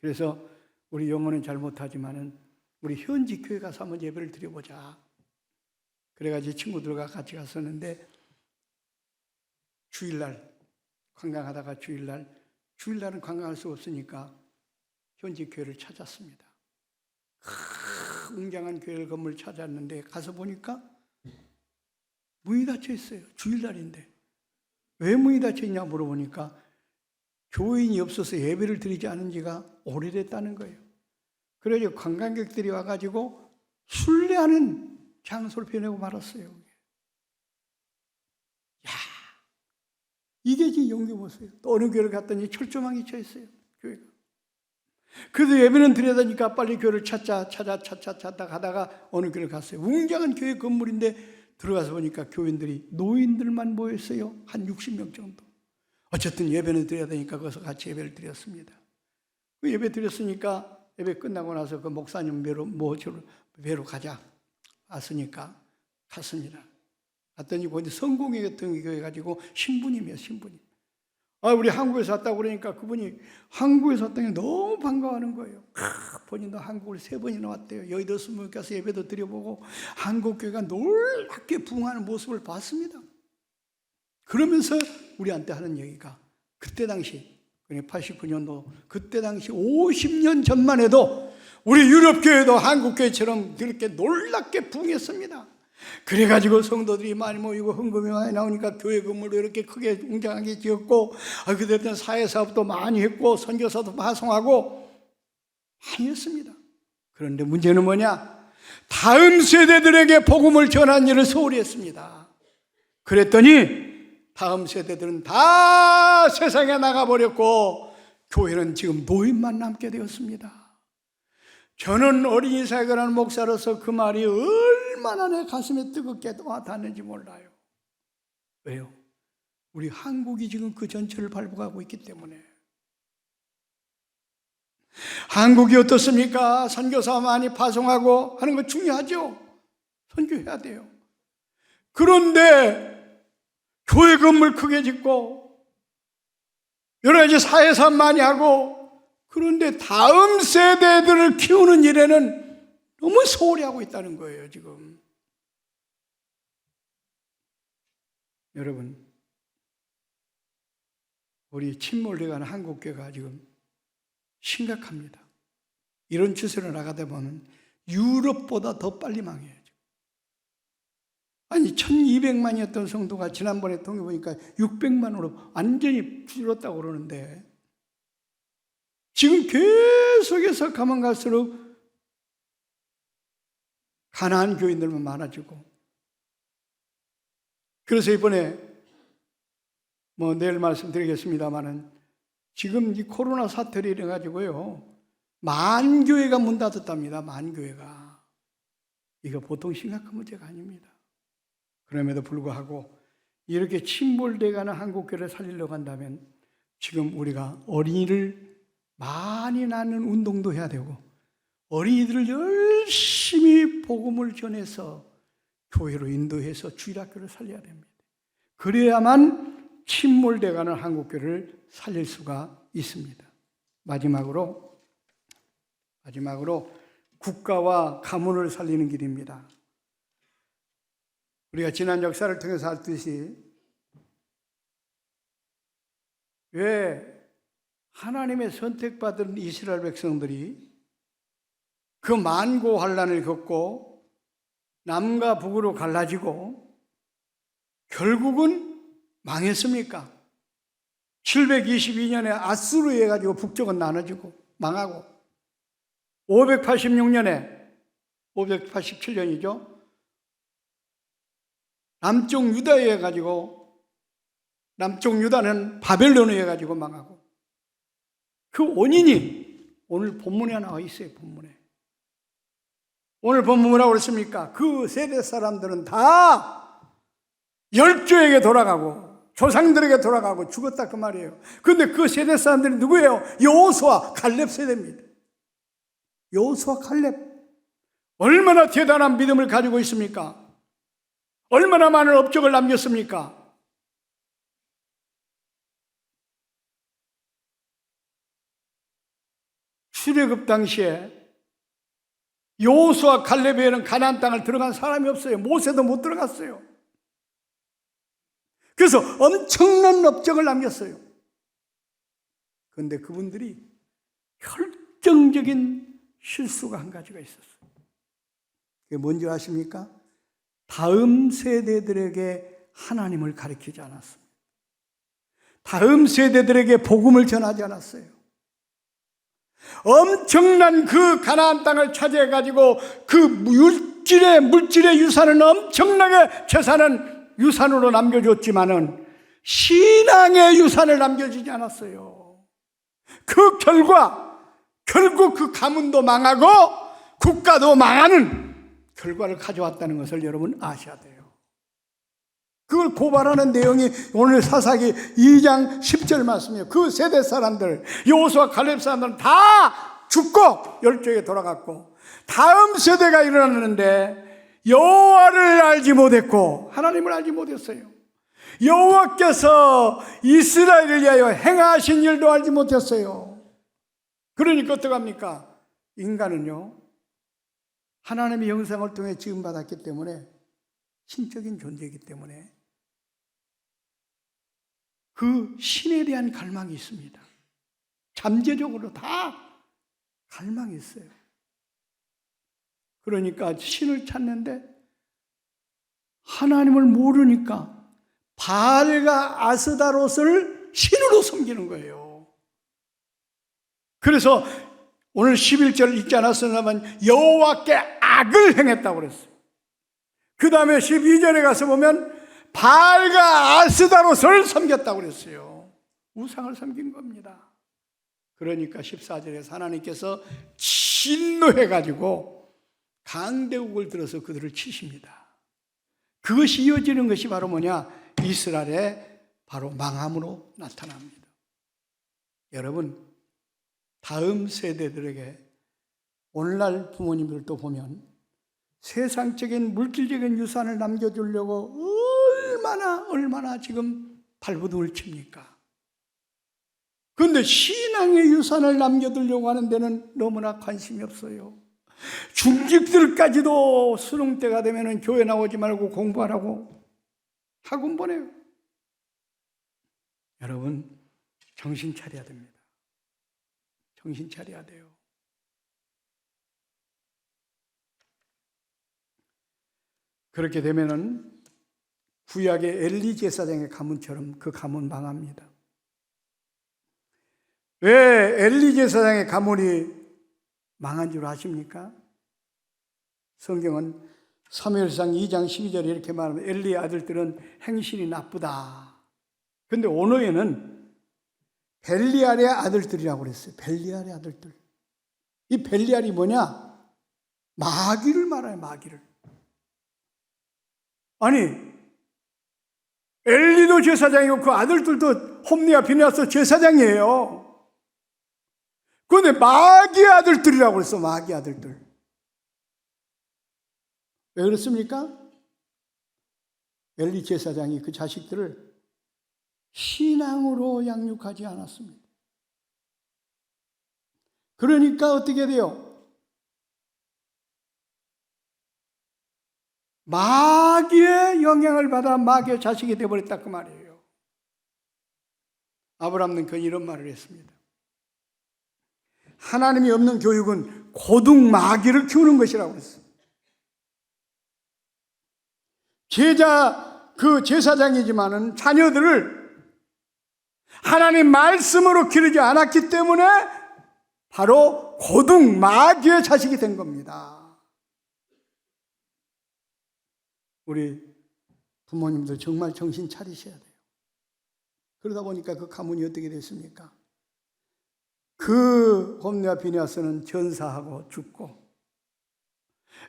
그래서 우리 영어는 잘 못하지만은 우리 현지 교회 가서 한번 예배를 드려보자. 그래가지고 친구들과 같이 갔었는데 주일날 관광하다가 주일날은 관광할 수 없으니까 현지 교회를 찾았습니다. 웅장한 교회 건물 찾았는데 가서 보니까 문이 닫혀 있어요. 주일날인데. 왜 문이 닫혀 있냐 물어보니까 교인이 없어서 예배를 드리지 않은 지가 오래됐다는 거예요. 그래서 관광객들이 와가지고 순례하는 장소를 펴내고 말았어요. 이게 지금 영계 모습이에요. 또 어느 교회를 갔더니 철조망이 쳐 있어요. 교회가. 그래도 예배는 드려다니까 빨리 교회를 찾다 가다가 어느 교회를 갔어요. 웅장한 교회 건물인데 들어가서 보니까 교인들이 노인들만 모였어요. 한 60명 정도. 어쨌든 예배는 드려야 되니까 거기서 같이 예배를 드렸습니다. 그 예배 드렸으니까 예배 끝나고 나서 그 목사님 배로 가자 왔으니까 갔습니다. 갔더니 거기 성공회 같은 교회 가지고 신부님이에요, 신부님. 우리 한국에서 왔다고 그러니까 그분이 한국에서 왔다니 너무 반가워하는 거예요. 본인도 한국을 3번이나 왔대요. 여의도 스님께 가서 예배도 드려보고 한국교회가 놀랍게 부흥하는 모습을 봤습니다. 그러면서 우리한테 하는 얘기가 그때 당시 89년도 그때 당시 50년 전만 해도 우리 유럽교회도 한국교회처럼 그렇게 놀랍게 부흥했습니다. 그래가지고 성도들이 많이 모이고 헌금이 많이 나오니까 교회 건물도 이렇게 크게 웅장하게 지었고 그때는 사회사업도 많이 했고 선교사도 파송하고 많이 했습니다. 그런데 문제는 뭐냐? 다음 세대들에게 복음을 전하는 일을 소홀히 했습니다. 그랬더니 다음 세대들은 다 세상에 나가버렸고 교회는 지금 노인만 남게 되었습니다. 저는 어린이 사역을 목사로서 그 말이 얼마나 내 가슴에 뜨겁게 와닿는지 몰라요. 왜요? 우리 한국이 지금 그 전철을 밟아가고 있기 때문에. 한국이 어떻습니까? 선교사 많이 파송하고 하는 거 중요하죠. 선교해야 돼요. 그런데 교회 건물 크게 짓고 여러 가지 사회사업 많이 하고 그런데 다음 세대들을 키우는 일에는 너무 소홀히 하고 있다는 거예요, 지금. 여러분, 우리 침몰돼가는 한국교회가 지금 심각합니다. 이런 추세로 나가다 보면 유럽보다 더 빨리 망해요. 아니 1200만이었던 성도가 지난번에 통해 보니까 600만으로 완전히 줄었다고 그러는데 지금 계속해서 가만 갈수록 가난한 교인들만 많아지고 그래서 이번에 내일 말씀드리겠습니다마는 지금 이 코로나 사태를 일어나가지고요 만 교회가 문 닫았답니다. 만 교회가. 이거 보통 심각한 문제가 아닙니다. 그럼에도 불구하고 이렇게 침몰돼가는 한국교회를 살리려고 한다면 지금 우리가 어린이를 많이 낳는 운동도 해야 되고 어린이들을 열심히 복음을 전해서 교회로 인도해서 주일학교를 살려야 됩니다. 그래야만 침몰돼가는 한국교회를 살릴 수가 있습니다. 마지막으로 국가와 가문을 살리는 길입니다. 우리가 지난 역사를 통해서 알듯이 왜 하나님의 선택받은 이스라엘 백성들이 그 만고 환란을 겪고 남과 북으로 갈라지고 결국은 망했습니까? 722년에 아수르에 가지고 북쪽은 나눠지고 망하고 587년이죠. 남쪽 유다에 가지고 남쪽 유다는 바벨론에 가지고 망하고 그 원인이 오늘 본문에 나와 있어요. 본문에. 오늘 본문 뭐라고 그랬습니까? 그 세대 사람들은 다 열조에게 돌아가고 조상들에게 돌아가고 죽었다 그 말이에요. 그런데 그 세대 사람들이 누구예요? 여호수아 갈렙 세대입니다. 여호수아 갈렙 얼마나 대단한 믿음을 가지고 있습니까? 얼마나 많은 업적을 남겼습니까? 출애굽 당시에 여호수아 갈렙에는 가나안 땅을 들어간 사람이 없어요. 모세도 못 들어갔어요. 그래서 엄청난 업적을 남겼어요. 그런데 그분들이 결정적인 실수가 한 가지가 있었어요. 그게 뭔지 아십니까? 다음 세대들에게 하나님을 가르치지 않았습니다. 다음 세대들에게 복음을 전하지 않았어요. 엄청난 그 가나안 땅을 차지해가지고 그 물질의 유산은 엄청나게 재산은 유산으로 남겨줬지만은 신앙의 유산을 남겨주지 않았어요. 그 결과 결국 그 가문도 망하고 국가도 망하는 결과를 가져왔다는 것을 여러분 아셔야 돼요. 그걸 고발하는 내용이 오늘 사사기 2장 10절 말씀이에요. 그 세대 사람들, 여호수아 갈렙 사람들은 다 죽고 열조에 돌아갔고, 다음 세대가 일어났는데 여호와를 알지 못했고 하나님을 알지 못했어요. 여호와께서 이스라엘을 위하여 행하신 일도 알지 못했어요. 그러니까 어떡합니까? 인간은요, 하나님의 형상을 통해 지음받았기 때문에, 신적인 존재이기 때문에 그 신에 대한 갈망이 있습니다. 잠재적으로 다 갈망이 있어요. 그러니까 신을 찾는데 하나님을 모르니까 바알과 아스다롯을 신으로 섬기는 거예요. 그래서 오늘 11절 읽지 않았습니다만 여호와께 악을 행했다고 그랬어요. 그 다음에 12절에 가서 보면 바알과 아스다롯을 섬겼다고 그랬어요. 우상을 섬긴 겁니다. 그러니까 14절에서 하나님께서 진노해가지고 강대국을 들어서 그들을 치십니다. 그것이 이어지는 것이 바로 뭐냐? 이스라엘의 바로 망함으로 나타납니다. 여러분, 다음 세대들에게 오늘날 부모님들도 보면 세상적인 물질적인 유산을 남겨주려고 얼마나 지금 발버둥을 칩니까? 그런데 신앙의 유산을 남겨두려고 하는 데는 너무나 관심이 없어요. 중직들까지도 수능 때가 되면 교회 나오지 말고 공부하라고 학원 보내요. 여러분, 정신 차려야 됩니다. 정신 차려야 돼요. 그렇게 되면은 구약의 엘리 제사장의 가문처럼 그 가문 망합니다. 왜 엘리 제사장의 가문이 망한 줄 아십니까? 성경은 사무엘상 2장 12절에 이렇게 말합니다. 엘리의 아들들은 행실이 나쁘다. 그런데 언어에는 벨리알의 아들들이라고 그랬어요. 벨리알의 아들들. 이 벨리알이 뭐냐? 마귀를 말해요. 마귀를. 아니, 엘리도 제사장이고 그 아들들도 홈리와 비느하스 제사장이에요. 그런데 마귀 아들들이라고 그랬어. 마귀 아들들. 왜 그렇습니까? 엘리 제사장이 그 자식들을 신앙으로 양육하지 않았습니다. 그러니까 어떻게 돼요? 마귀의 영향을 받아 마귀의 자식이 되어버렸다 그 말이에요. 아브라함은 그 이런 말을 했습니다. 하나님이 없는 교육은 고등 마귀를 키우는 것이라고 그랬어요. 그 제사장이지만은 자녀들을 하나님 말씀으로 기르지 않았기 때문에 바로 고등 마귀의 자식이 된 겁니다. 우리 부모님들 정말 정신 차리셔야 돼요. 그러다 보니까 그 가문이 어떻게 됐습니까? 그 홈리와 비느하스는 전사하고 죽고,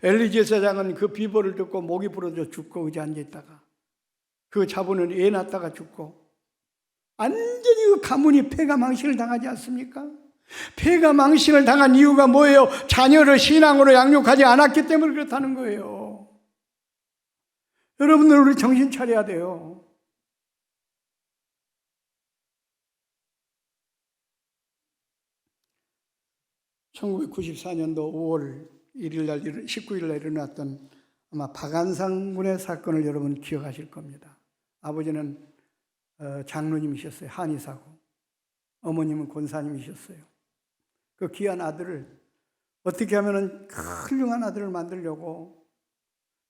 엘리 제사장은 그 비보를 듣고 목이 부러져 죽고 의자 앉아있다가, 그 자본은 애 낳다가 죽고, 완전히 그 가문이 폐가망신을 당하지 않습니까? 폐가망신을 당한 이유가 뭐예요? 자녀를 신앙으로 양육하지 않았기 때문에 그렇다는 거예요. 여러분들, 우리 정신 차려야 돼요. (1994년도 5월 19일 날 일어났던 아마 박안상 군의 사건을 여러분 기억하실 겁니다. 아버지는 장로님이셨어요. 한의사고. 어머님은 권사님이셨어요. 그 귀한 아들을 어떻게 하면 훌륭한 아들을 만들려고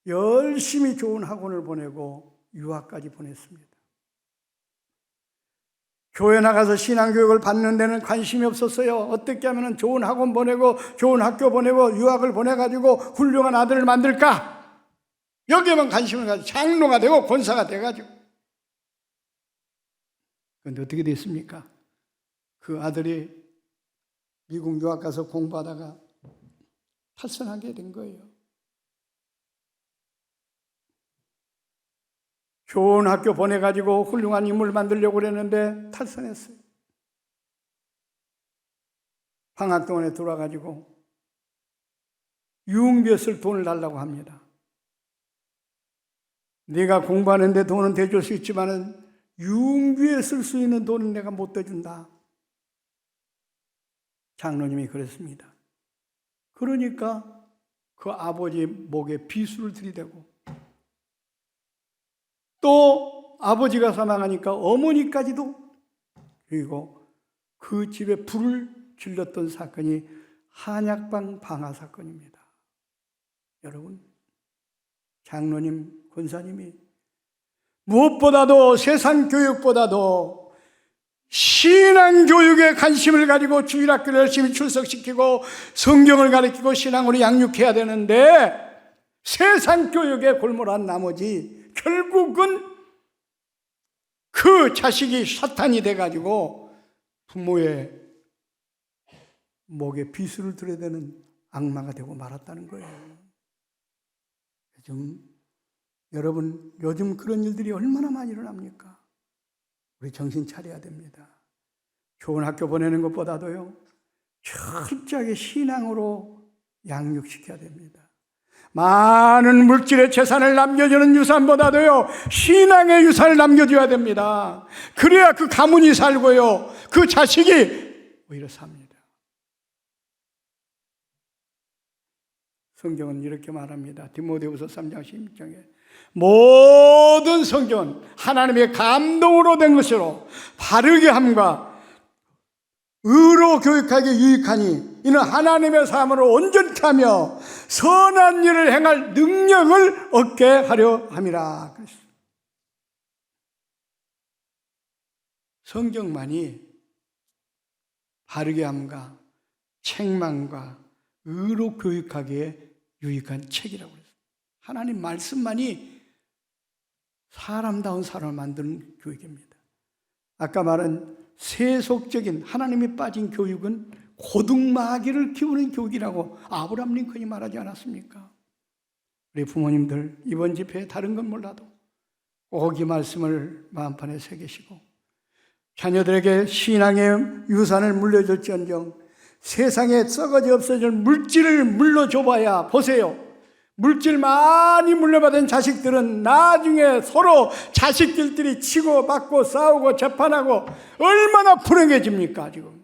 열심히 좋은 학원을 보내고 유학까지 보냈습니다. 교회 나가서 신앙교육을 받는 데는 관심이 없었어요. 어떻게 하면 좋은 학원 보내고 좋은 학교 보내고 유학을 보내가지고 훌륭한 아들을 만들까? 여기에만 관심을 가지고 장로가 되고 권사가 돼가지고. 그런데 어떻게 됐습니까? 그 아들이 미국 유학 가서 공부하다가 탈선하게 된 거예요. 좋은 학교 보내가지고 훌륭한 인물 만들려고 그랬는데 탈선했어요. 방학 동안에 돌아가지고 유흥비에 쓸 돈을 달라고 합니다. 네가 공부하는데 돈은 대줄 수 있지만은 유흥비에 쓸 수 있는 돈은 내가 못 대준다. 장로님이 그랬습니다. 그러니까 그 아버지 목에 비수를 들이대고 또 아버지가 사망하니까 어머니까지도, 그리고 그 집에 불을 질렀던 사건이 한약방 방화 사건입니다. 여러분, 장로님, 권사님이 무엇보다도 세상 교육보다도 신앙 교육에 관심을 가지고 주일학교를 열심히 출석시키고 성경을 가르치고 신앙으로 양육해야 되는데 세상 교육에 골몰한 나머지 결국은 그 자식이 사탄이 돼가지고 부모의 목에 비수를 들여대는 악마가 되고 말았다는 거예요. 요즘 그런 일들이 얼마나 많이 일어납니까? 우리 정신 차려야 됩니다. 좋은 학교 보내는 것보다도요, 철저하게 신앙으로 양육시켜야 됩니다. 많은 물질의 재산을 남겨주는 유산보다도요, 신앙의 유산을 남겨줘야 됩니다. 그래야 그 가문이 살고요, 그 자식이 오히려 삽니다. 성경은 이렇게 말합니다. 디모데후서 3장 16절에 모든 성경은 하나님의 감동으로 된 것으로 바르게 함과 의로 교육하기 유익하니 이는 하나님의 사람으로 온전케 하며 선한 일을 행할 능력을 얻게 하려 함이라. 성경만이 바르게 함과 책망과 의로 교육하기에 유익한 책이라고 그랬어요. 하나님 말씀만이 사람다운 사람을 만드는 교육입니다. 아까 말한 세속적인 하나님이 빠진 교육은 고등마귀를 키우는 교육이라고 아브라함 링컨이 말하지 않았습니까? 우리 부모님들 이번 집회에 다른 건 몰라도 꼭 이 말씀을 마음판에 새기시고 자녀들에게 신앙의 유산을 물려줄지언정 세상에 썩어져 없어질 물질을 물려줘봐야, 보세요, 물질 많이 물려받은 자식들은 나중에 서로 자식들끼리 치고 받고 싸우고 재판하고 얼마나 불행해집니까? 지금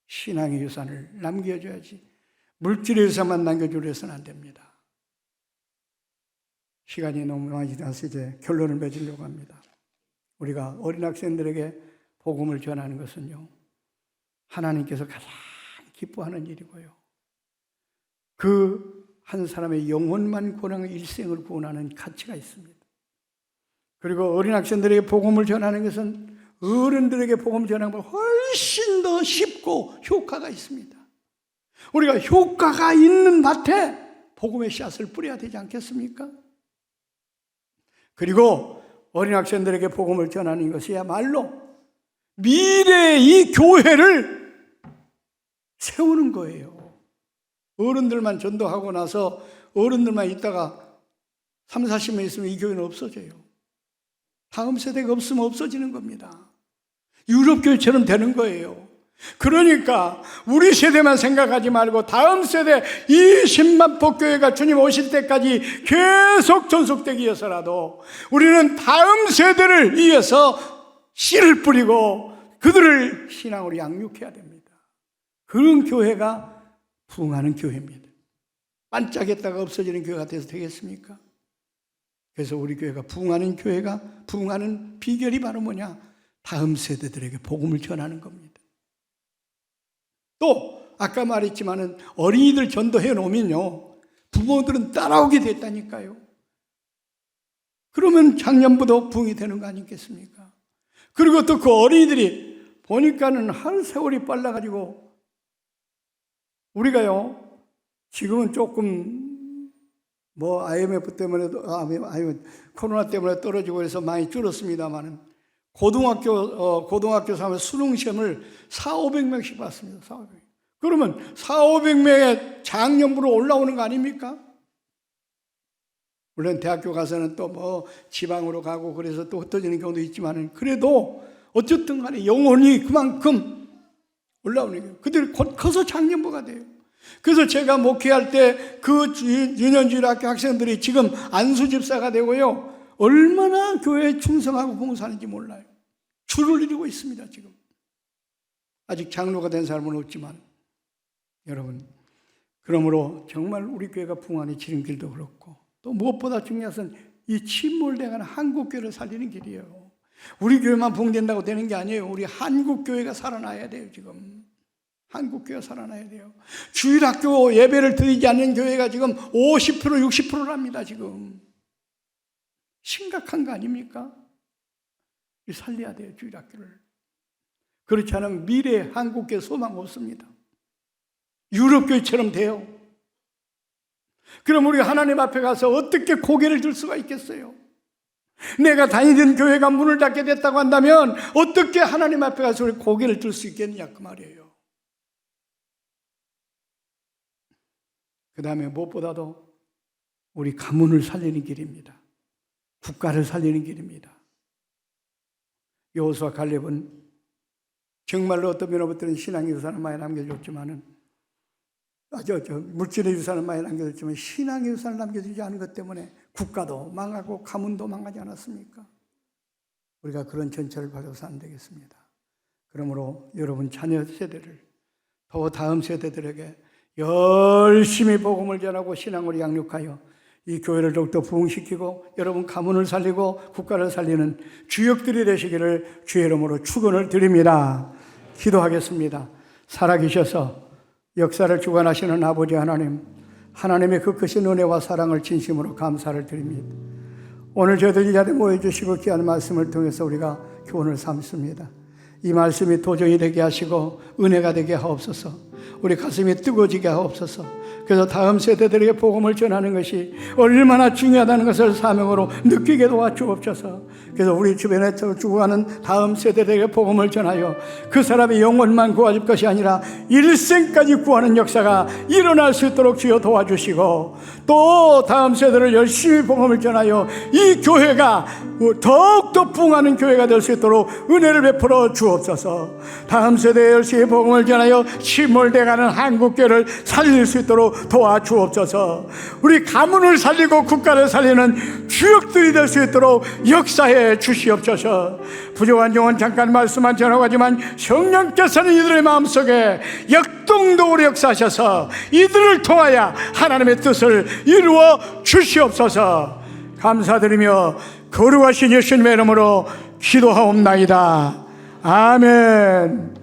신앙의 유산을 남겨줘야지 물질의 유산만 남겨주려 해서는 안 됩니다. 시간이 너무 많이 지나서 이제 결론을 맺으려고 합니다. 우리가 어린 학생들에게 복음을 전하는 것은요, 하나님께서 가장 기뻐하는 일이고요, 그 한 사람의 영혼만 구원하고 일생을 구원하는 가치가 있습니다. 그리고 어린 학생들에게 복음을 전하는 것은 어른들에게 복음을 전하는 것보다 훨씬 더 쉽고 효과가 있습니다. 우리가 효과가 있는 밭에 복음의 씨앗을 뿌려야 되지 않겠습니까? 그리고 어린 학생들에게 복음을 전하는 것이야말로 미래의 이 교회를 세우는 거예요. 어른들만 전도하고 나서 어른들만 있다가 3, 40명 있으면 이 교회는 없어져요. 다음 세대가 없으면 없어지는 겁니다. 유럽 교회처럼 되는 거예요. 그러니까 우리 세대만 생각하지 말고 다음 세대 20만 폭교회가 주님 오실 때까지 계속 전속되기 위해서라도 우리는 다음 세대를 위해서 씨를 뿌리고 그들을 신앙으로 양육해야 됩니다. 그런 교회가 부흥하는 교회입니다. 반짝했다가 없어지는 교회가 돼서 되겠습니까? 그래서 우리 교회가 부흥하는 비결이 바로 뭐냐? 다음 세대들에게 복음을 전하는 겁니다. 또 아까 말했지만은 어린이들 전도해 놓으면요, 부모들은 따라오게 됐다니까요. 그러면 작년부터 부흥이 되는 거 아니겠습니까? 그리고 또 그 어린이들이 보니까는 한 세월이 빨라가지고 우리가요, 지금은 조금 IMF 때문에, 코로나 때문에 떨어지고 그래서 많이 줄었습니다만 고등학교 사면 수능시험을 400~500명씩 봤습니다. 400명. 그러면 400~500명의 작년부로 올라오는 거 아닙니까? 물론 대학교 가서는 또 뭐 지방으로 가고 그래서 또 흩어지는 경우도 있지만 그래도 어쨌든 간에 영혼이 그만큼 올라오는 거예요. 그들이 곧 커서 장년부가 돼요. 그래서 제가 목회할 때 그 유년주일학교 학생들이 지금 안수집사가 되고요. 얼마나 교회에 충성하고 봉사하는지 몰라요. 줄을 이루고 있습니다, 지금. 아직 장로가 된 사람은 없지만. 여러분, 그러므로 정말 우리 교회가 붕하니 지름길도 그렇고 또 무엇보다 중요한 것은 이 침몰돼가는 한국교회를 살리는 길이에요. 우리 교회만 붕된다고 되는 게 아니에요. 우리 한국교회가 살아나야 돼요, 지금. 한국교회가 살아나야 돼요. 주일학교 예배를 드리지 않는 교회가 지금 50%, 60%랍니다, 지금. 심각한 거 아닙니까? 살려야 돼요, 주일학교를. 그렇지 않으면 미래에 한국교회 소망 없습니다. 유럽교회처럼 돼요. 그럼 우리가 하나님 앞에 가서 어떻게 고개를 들 수가 있겠어요? 내가 다니던 교회가 문을 닫게 됐다고 한다면 어떻게 하나님 앞에 가서 우리 고개를 들 수 있겠느냐 그 말이에요. 그 다음에 무엇보다도 우리 가문을 살리는 길입니다. 국가를 살리는 길입니다. 여호수아 갈렙은 정말로 어떤 면으로부터는 신앙의 유산을 많이 남겨줬지만은 물질의 유산을 많이 남겨줬지만 신앙의 유산을 남겨주지 않은 것 때문에 국가도 망하고 가문도 망하지 않았습니까? 우리가 그런 전철을 밟아서 안 되겠습니다. 그러므로 여러분 자녀 세대를 더 다음 세대들에게 열심히 복음을 전하고 신앙을 양육하여 이 교회를 더욱더 부흥시키고 여러분 가문을 살리고 국가를 살리는 주역들이 되시기를 주의 이름으로 축원을 드립니다. 기도하겠습니다. 살아계셔서 역사를 주관하시는 아버지 하나님, 하나님의 그 크신 은혜와 사랑을 진심으로 감사를 드립니다. 오늘 저희들 이 자리에 모여주시고 귀한 말씀을 통해서 우리가 교훈을 삼습니다. 이 말씀이 도전이 되게 하시고 은혜가 되게 하옵소서. 우리 가슴이 뜨거워지게 하옵소서. 그래서 다음 세대들에게 복음을 전하는 것이 얼마나 중요하다는 것을 사명으로 느끼게 도와주옵소서. 그래서 우리 주변에 죽어가는 다음 세대들에게 복음을 전하여 그 사람의 영혼만 구할 것이 아니라 일생까지 구하는 역사가 일어날 수 있도록 주여 도와주시고 또 다음 세대를 열심히 복음을 전하여 이 교회가 더욱더 부흥하는 교회가 될 수 있도록 은혜를 베풀어 주옵소서. 다음 세대에 열심히 복음을 전하여 침몰돼가는 한국교회를 살릴 수 있도록 도와주옵소서. 우리 가문을 살리고 국가를 살리는 주역들이 될 수 있도록 역사해 주시옵소서. 부족한 영혼 잠깐 말씀만 전하고 하지만 성령께서는 이들의 마음속에 역동적으로 역사하셔서 이들을 통하여 하나님의 뜻을 이루어 주시옵소서. 감사드리며 거룩하신 예수님의 이름으로 기도하옵나이다. 아멘.